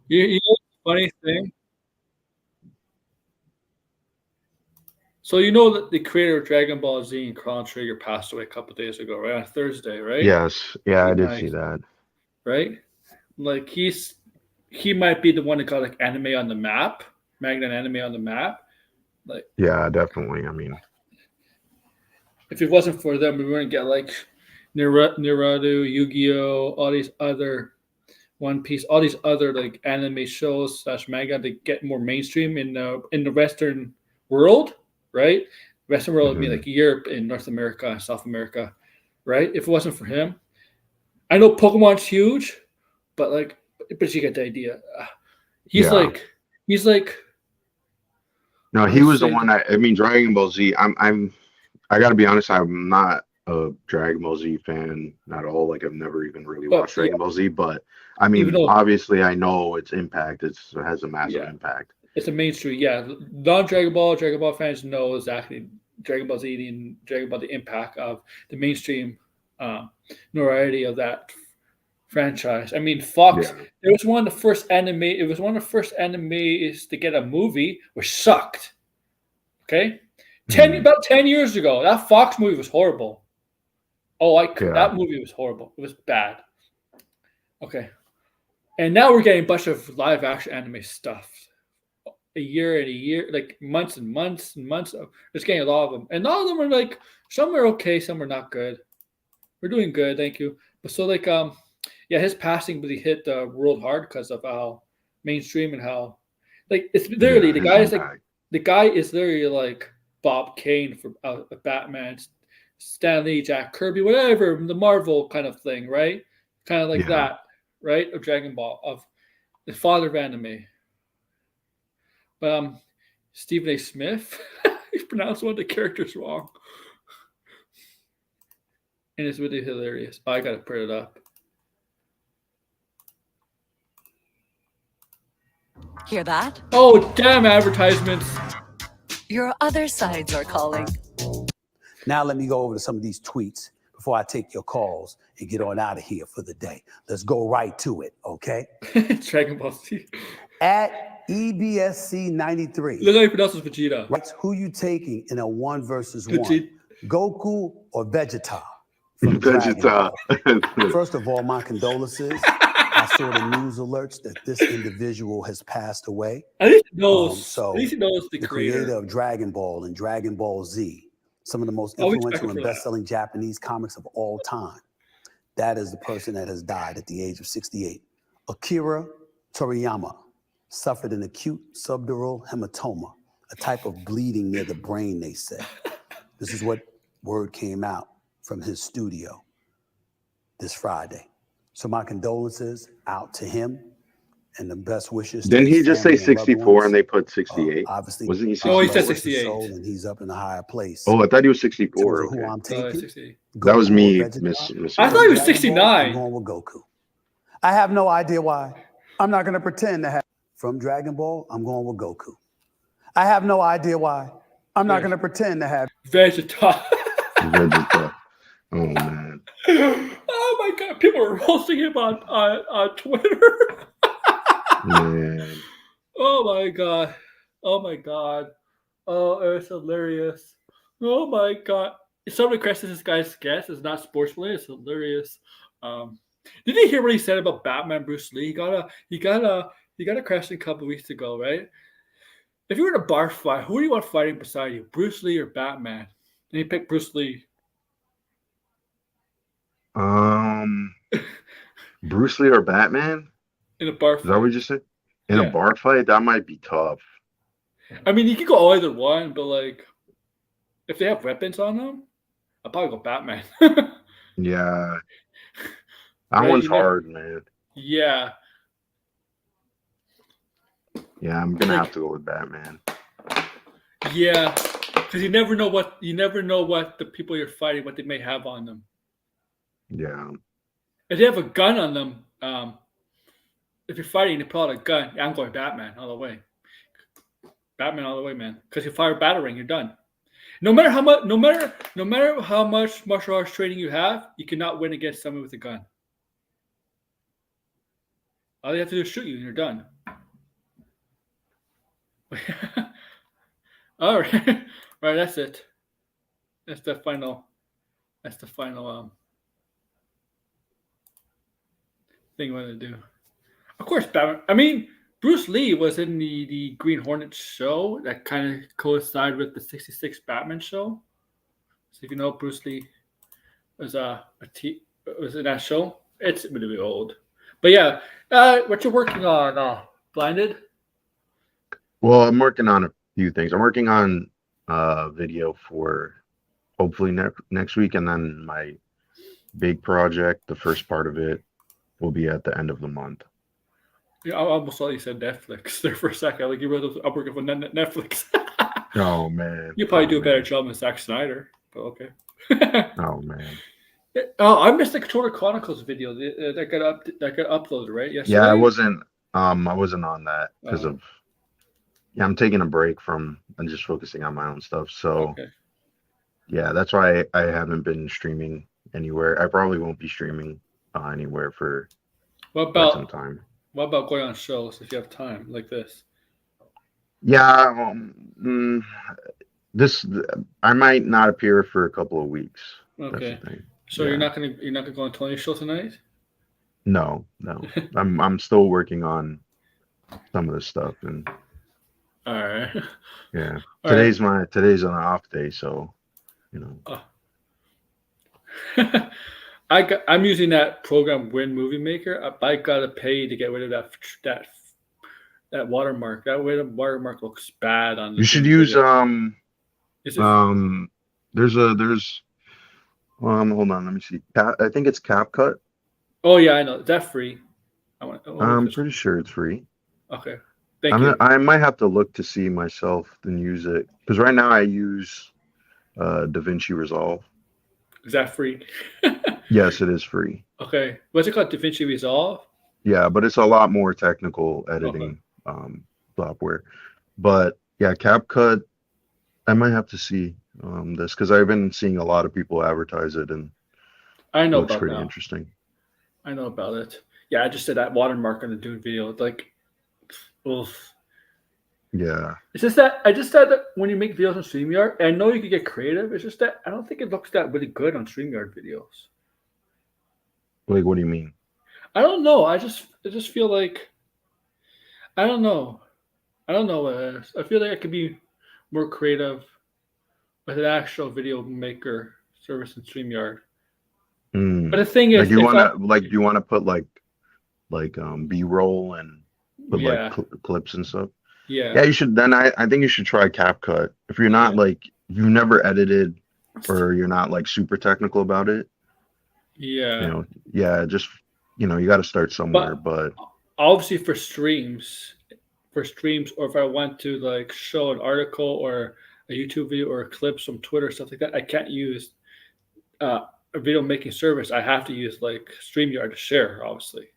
You know the funny thing? So you know that the creator of Dragon Ball Z and Chrono Trigger passed away a couple days ago, right? On Thursday, right? Yes. Yeah, I did Nice. see that. Right? Like he might be the one that got like anime on the map, Magnet anime on the map. Like, Yeah, definitely. I mean, if it wasn't for them, we wouldn't get like Naruto, Yu-Gi-Oh, all these other One Piece, all these other like anime shows slash manga that get more mainstream in the Western world, right? Western world would be mhm. like Europe and North America and South America, right? If it wasn't for him, I know Pokemon's huge, but like, but you get the idea. He's Yeah. like, he's like, No, I he would was the say, one. I mean, Dragon Ball Z. I gotta be honest. I'm not a Dragon Ball Z fan at all. Like, I've never even really but watched yeah, Dragon Ball Z. But I even mean, though, obviously, I know its impact. It has a massive yeah, impact. it's a mainstream. Yeah, Dragon Ball fans know exactly Dragon Ball Z and Dragon Ball the impact of the mainstream um, notoriety of that franchise. I mean, Fox. Yeah. It was one of the first anime. It was one of the first animes to get a movie, which sucked. Okay, Mhm. about 10 years ago, that Fox movie was horrible. Oh, Yeah. that movie was horrible. It was bad. Okay, and now we're getting a bunch of live action anime stuff. A year, like months and months and months. Just getting a lot of them, and all of them are like some are okay, some are not good. We're doing good, thank you. But so like yeah, his passing really hit the world hard because of how mainstream and how like it's literally Yeah. His impact. the guy is literally like Bob Kane from Batman, Stanley, Jack Kirby, whatever the Marvel kind of thing, right? Kind of like Yeah. that, right? Of Dragon Ball, of the father of anime. But Stephen A. Smith, he pronounced one of the characters wrong, and it's really hilarious. Oh, I gotta put it up. Hear that? Oh, damn advertisements. Your other sides are calling. Now let me go over to some of these tweets before I take your calls and get on out of here for the day. Let's go right to it, okay? Dragon Ball Z. At EBSC93. Look how he pronounces Vegeta. Writes, who you taking in a 1 versus 1? Vegeta. Goku or Vegeta from Dragon Vegeta. Ball? First of all, my condolences. I saw the news alerts that this individual has passed away. At least he knows. So At least he knows the the creator. creator of Dragon Ball and Dragon Ball Z, some of the most Oh, we influential expected and for that. best-selling Japanese comics of all time. That is the person that has died at the age of 68. Akira Toriyama suffered an acute subdural hematoma, a type of bleeding near the brain, they say. This is what word came out from his studio this Friday. So my condolences out to him and the best wishes. Didn't to his he just say family and loved 64 ones. and they put 68? Obviously, Wasn't he Oh, he said 64? 68. soul, and he's up in a higher place. Oh, I thought he was In terms 64. of who Okay. I'm taking, 68. That was Goku or me, Vegeta? Miss. I thought he was Dragon Ball, I'm 69. going with Goku. I have no idea why. I'm not going to pretend to have. From Dragon Ball, I'm going with Goku. I have no idea why. I'm not going to pretend to have. Vegeta. Vegeta. Oh man. Oh my god. People are roasting him on Twitter. Man. Oh my god. Oh my god. Oh, it's hilarious. Oh my god. Some of the questions this guy's guess is not sportsmanly. It's hilarious. Did you hear what he said about Batman Bruce Lee? He got a question a couple weeks ago, right? If you were in a bar fight, who do you want fighting beside you, Bruce Lee or Batman? And he picked Bruce Lee. Bruce Lee or Batman? In a bar Is that what fight. you said? In Yeah. a bar fight? That might be tough. I mean, you could go either one, but like, if they have weapons on them, I'll probably go Batman. Yeah. That Right, one's you never- hard, man. Yeah. Yeah, I'm gonna Like- have to go with Batman. Yeah, because you never know what the people you're fighting, what they may have on them. Yeah. If they have a gun on them, if you're fighting, they pull out a gun. Yeah, I'm going Batman all the way. Batman all the way, man. Because you fire a battering, you're done. No matter how much martial arts training you have, you cannot win against someone with a gun. All they have to do is shoot you, and you're done. All right, right. That's it. That's the final. Thing we're gonna do. Of course, Batman. I mean, Bruce Lee was in the Green Hornet show that kind of coincided with the '66 Batman show. So if you know, Bruce Lee was was in that show. It's really old, but yeah. What you're working on? Blinded. Well, I'm working on a few things. I'm working on video for hopefully next week, and then my big project, the first part of it, will be at the end of the month. Yeah, I almost thought you said Netflix there for a second. Like you were I'm working for Netflix. Oh man. You probably do a man. better job than Zack Snyder, but okay. Oh man. Oh, I missed the Controller Chronicles video that got uploaded right yesterday. Yeah, I wasn't on that because of I'm taking a break from and just focusing on my own stuff. So Okay. yeah, that's why I haven't been streaming anywhere. I probably won't be streaming anywhere for What quite some about time. what about going on shows if you have time like this? Yeah, this I might not appear for a couple of weeks. Okay. That's the thing. So Yeah. you're not gonna go on Tony's show tonight? No. I'm still working on some of this stuff, and All right. yeah, All today's an off day, so you know. I'm using that program Win Movie Maker. I gotta pay to get rid of that watermark. That way the watermark looks bad on the You should video. use Is it, there's hold on, let me see. I think it's CapCut. oh yeah, I know. Is that free? I'm pretty sure it's free. Okay. Thank you. I might have to look to see myself and use it because right now I use DaVinci Resolve. Is that free? Yes, it is free. Okay. What's it called? DaVinci Resolve? Yeah, but it's a lot more technical editing software. But yeah, CapCut, I might have to see this because I've been seeing a lot of people advertise it, and I know looks about pretty that. interesting. I know about it. Yeah, I just said that watermark on the Dune video. It's like, oof. Yeah. It's just that I just said that when you make videos on StreamYard, and I know you can get creative. It's just that I don't think it looks that really good on StreamYard videos. Like, what do you mean? I don't know. I just feel like I don't know. I don't know what it is. I feel like I could be more creative with an actual video maker service in StreamYard. But the thing is, do you want to put like B-roll and put like clips and stuff? Yeah, you should. Then I think you should try CapCut. If you're not if you've never edited or you're not like super technical about it. Yeah. Just you got to start somewhere. But obviously for streams, or if I want to like show an article or a YouTube video or clips from Twitter, stuff like that, I can't use a video making service. I have to use like StreamYard to share, obviously.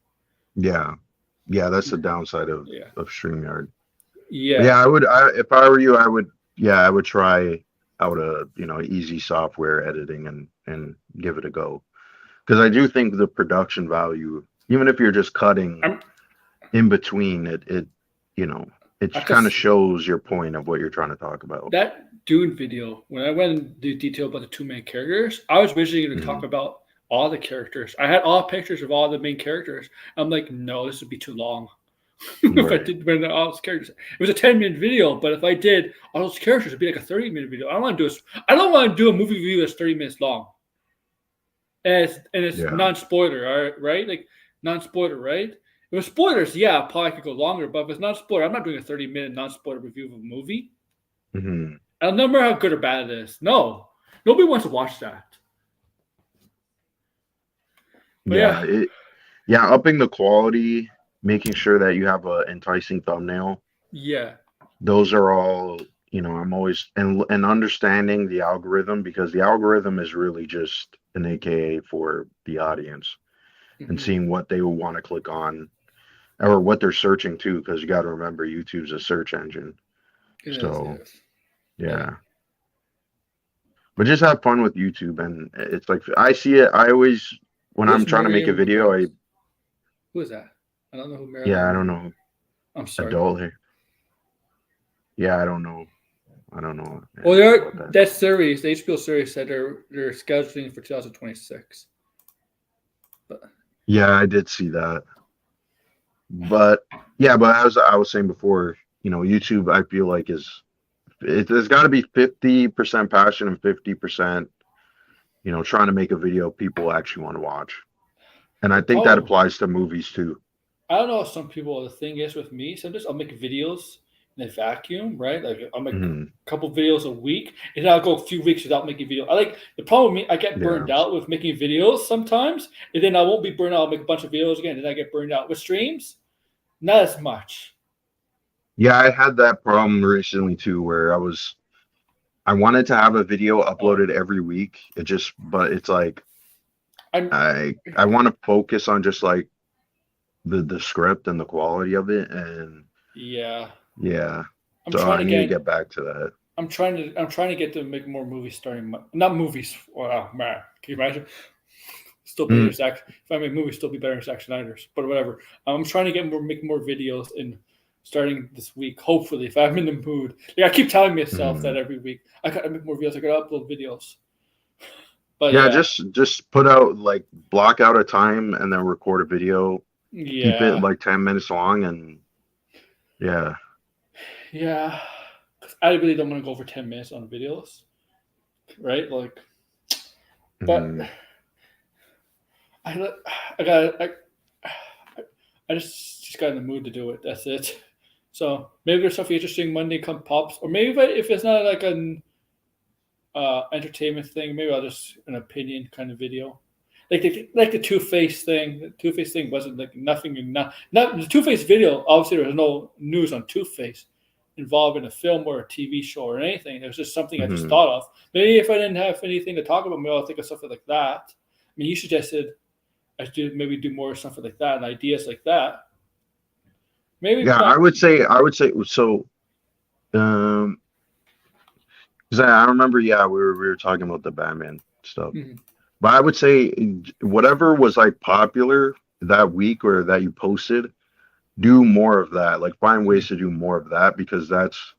Yeah, that's the downside of StreamYard. Yeah. If I were you, I would try out a easy software editing and give it a go. Because I do think the production value, even if you're just cutting in between, it kind of shows your point of what you're trying to talk about. That Dune video, when I went into detail about the two main characters, I was originally going to talk about all the characters. I had all pictures of all the main characters. I'm like, no, this would be too long. If I did all those characters, it was a 10-minute video. But if I did all those characters, it'd be like a 30-minute video. I don't want to do a movie review that's 30 minutes long. And it's non-spoiler, right? Like non-spoiler, right? If it was spoilers, yeah, probably could go longer. But if it's not spoiler, I'm not doing a 30-minute non-spoiler review of a movie. Mm-hmm. I don't know how good or bad it is. No, nobody wants to watch that. But upping the quality, making sure that you have an enticing thumbnail. Yeah, those are all. I'm always and understanding the algorithm, because the algorithm is really just an AKA for the audience and seeing what they will want to click on or what they're searching to, because you got to remember YouTube's a search engine. Yeah. But just have fun with YouTube, and it's like I see it. I always when I'm trying to make a video, who is that? I don't know who Marilyn. Yeah, I don't know. I'm sorry. Adult here. Yeah, I don't know. Well, that series, the HBO series, said they're scheduling for 2026. But yeah, I did see that. But yeah, but as I was saying before, YouTube, I feel like there's got to be 50% passion and 50%, trying to make a video people actually want to watch. And I think that Oh, applies to movies too. I don't know. Some people, the thing is with me, sometimes I'll make videos in a vacuum, right? Like I'll make a Hmm. couple videos a week, and then I'll go a few weeks without making video. I like the problem with me. I get Yeah. burned out with making videos sometimes, and then I won't be burned out. I'll make a bunch of videos again, and then I get burned out with streams. Not as much. Yeah, I had that problem recently too, where I wanted to have a video Oh, uploaded every week. But it's like I'm I want to focus on just like the script and the quality of it, and yeah. yeah, I'm so trying I to need to get. get back to that. I'm trying to get to make more movies starting. Not movies. Wow, man, can you imagine? Still better than Mm, Zack. If I made movies, still be better than Zack Snyder's. But whatever. I'm trying to make more videos in starting this week. Hopefully, if I'm in the mood. Like I keep telling myself that mm. every week. I gotta make more videos. I gotta upload videos. But Yeah, yeah, just put out like block out a time and then record a video. Keep it yeah, like 10 minutes long, and yeah. yeah. 'Cause I really don't want to go over 10 minutes on videos, right? Like, but Mhm. I, I got I just got in the mood to do it. That's it. So maybe there's something interesting Monday come pops, or maybe if it's not like an entertainment thing, maybe I'll just an opinion kind of video. Like the Two Face thing. The Two Face thing wasn't like nothing and not the Two Face video. Obviously, there was no news on Two Face involved in a film or a TV show or anything. It was just something I just Mhm. thought of. Maybe if I didn't have anything to talk about, maybe I'll think of something like that. I mean, you suggested I should maybe do more stuff like that and ideas like that. Maybe Yeah, plan. I would say so. Um, 'Cause I remember, yeah, we were talking about the Batman stuff, Mhm. but I would say whatever was like popular that week or that you posted, do more of that. Like find ways Mhm. to do more of that, because that's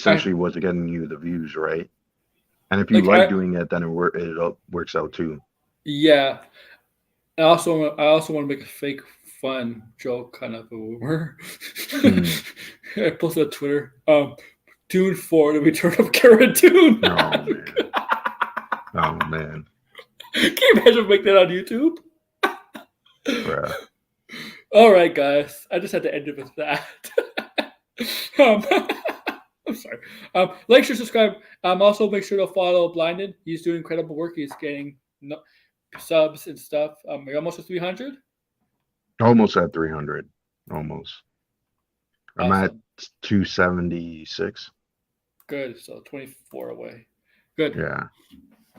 I essentially what's getting you the views, right? And if you like like I doing it, then it works out too. yeah. I also want to make a fake fun joke kind of a rumor. Mm. I posted on Twitter. Dune 4, the return of Cara Dune. Oh man. Oh man. Can you imagine making that on YouTube? Bruh. All right, guys. I just had to end it with that. um, I'm sorry. Like, share, subscribe. Also, make sure to follow Blinded. He's doing incredible work. He's getting subs and stuff. We're almost at 300. Almost at 300. Almost. I'm at Awesome. 276. Good. So 24 away. Good. Yeah.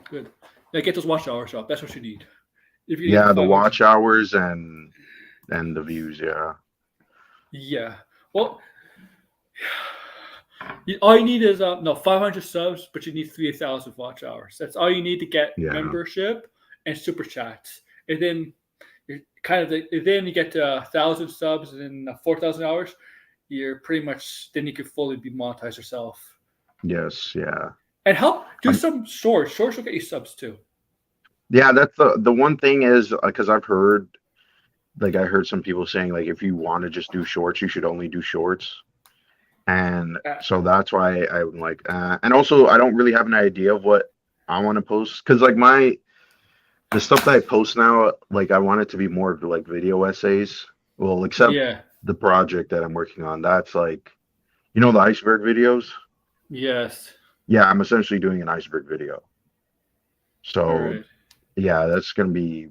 Good. Yeah, get those watch hours up. That's what you need. If you get to Yeah, the 500. watch hours and the views, yeah. Yeah. Well, all you need is no 500 subs, but you need 3,000 watch hours. That's all you need to get Yeah. membership and super chats, and then you're then you get to 1,000 subs and 4,000 hours. You're pretty much then you can fully be monetized yourself Yes, yeah. and help do Um, some shorts. Shorts will get you subs too. yeah, that's the one thing is because I've heard like I heard some people saying like if you want to just do shorts, you should only do shorts. And Uh, so that's why I'm like and also I don't really have an idea of what I want to post, because like the stuff that I post now, like I want it to be more of like video essays. Well, except yeah. the project that I'm working on. That's like, the iceberg videos? Yes. Yeah, I'm essentially doing an iceberg video. All So right. yeah, that's gonna be,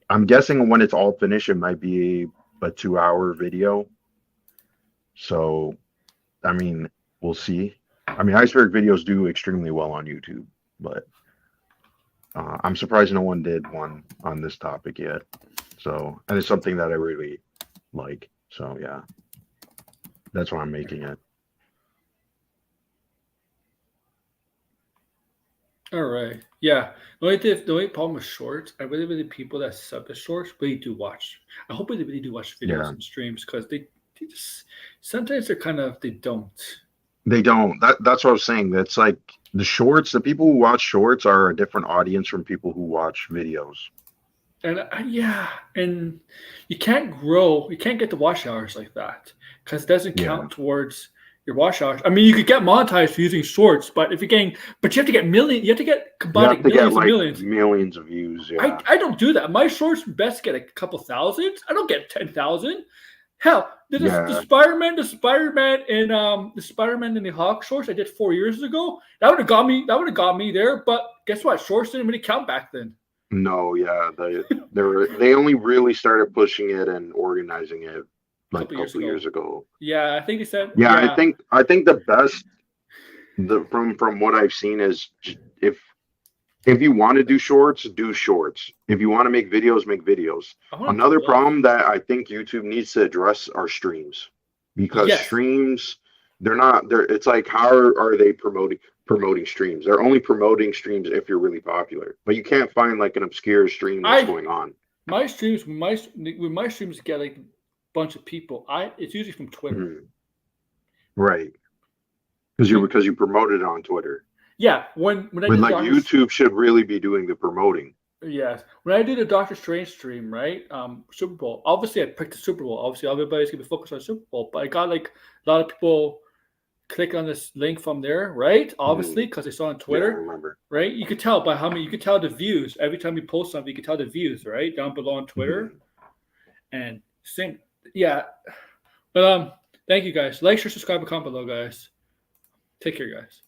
I'm guessing when it's all finished, it might be a 2 hour video. So I mean, we'll see. I mean, iceberg videos do extremely well on YouTube, but I'm surprised no one did one on this topic yet. So, and it's something that I really like. So yeah, that's why I'm making it. All right. Yeah. The only problem with shorts, I really people that sub the shorts really do watch. I hope they really do watch videos Yeah, and streams because they just sometimes they don't. they don't. That's what I was saying. That's like the shorts. The people who watch shorts are a different audience from people who watch videos. And yeah, and you can't grow, you can't get the watch hours like that because it doesn't Yeah. count towards your watch hours. I mean, you could get monetized for using shorts, but if you're getting, but you have to get million, you have to get You have combining to get millions and like millions. millions of views. Yeah. I don't do that. My shorts best get a couple thousand. I don't get 10,000. Hell, the Yeah. Spider-Man and the Spider-Man in the Hawk shorts I did 4 years ago. That would have got me. That would have got me there. But guess what? Shorts didn't really count back then. No, yeah, they only really started pushing it and organizing it like a couple years ago. Yeah, I think they said. Yeah, I think the best from what I've seen is if you want to do shorts, do shorts. If you want to make videos, make videos. Another problem that I think YouTube needs to address are streams. Because streams, it's like, how are they promoting streams? They're only promoting streams if you're really popular. But you can't find like an obscure stream that's going on. My streams, when my streams get like a bunch of people, it's usually from Twitter. Mm-hmm. Right. Because you promoted it on Twitter. Yeah, when I did like YouTube should really be doing the promoting. Yes, when I did a Doctor Strange stream, right? Super Bowl. Obviously, I picked the Super Bowl. Obviously, everybody's gonna be focused on Super Bowl, but I got like a lot of people click on this link from there, right? Obviously, because they saw on Twitter. Yeah, I remember. Right? You could tell by how many. You could tell the views every time you post something. You could tell the views, right, down below on Twitter. And same, yeah. But thank you guys. Like, share, subscribe, and comment below, guys. Take care, guys.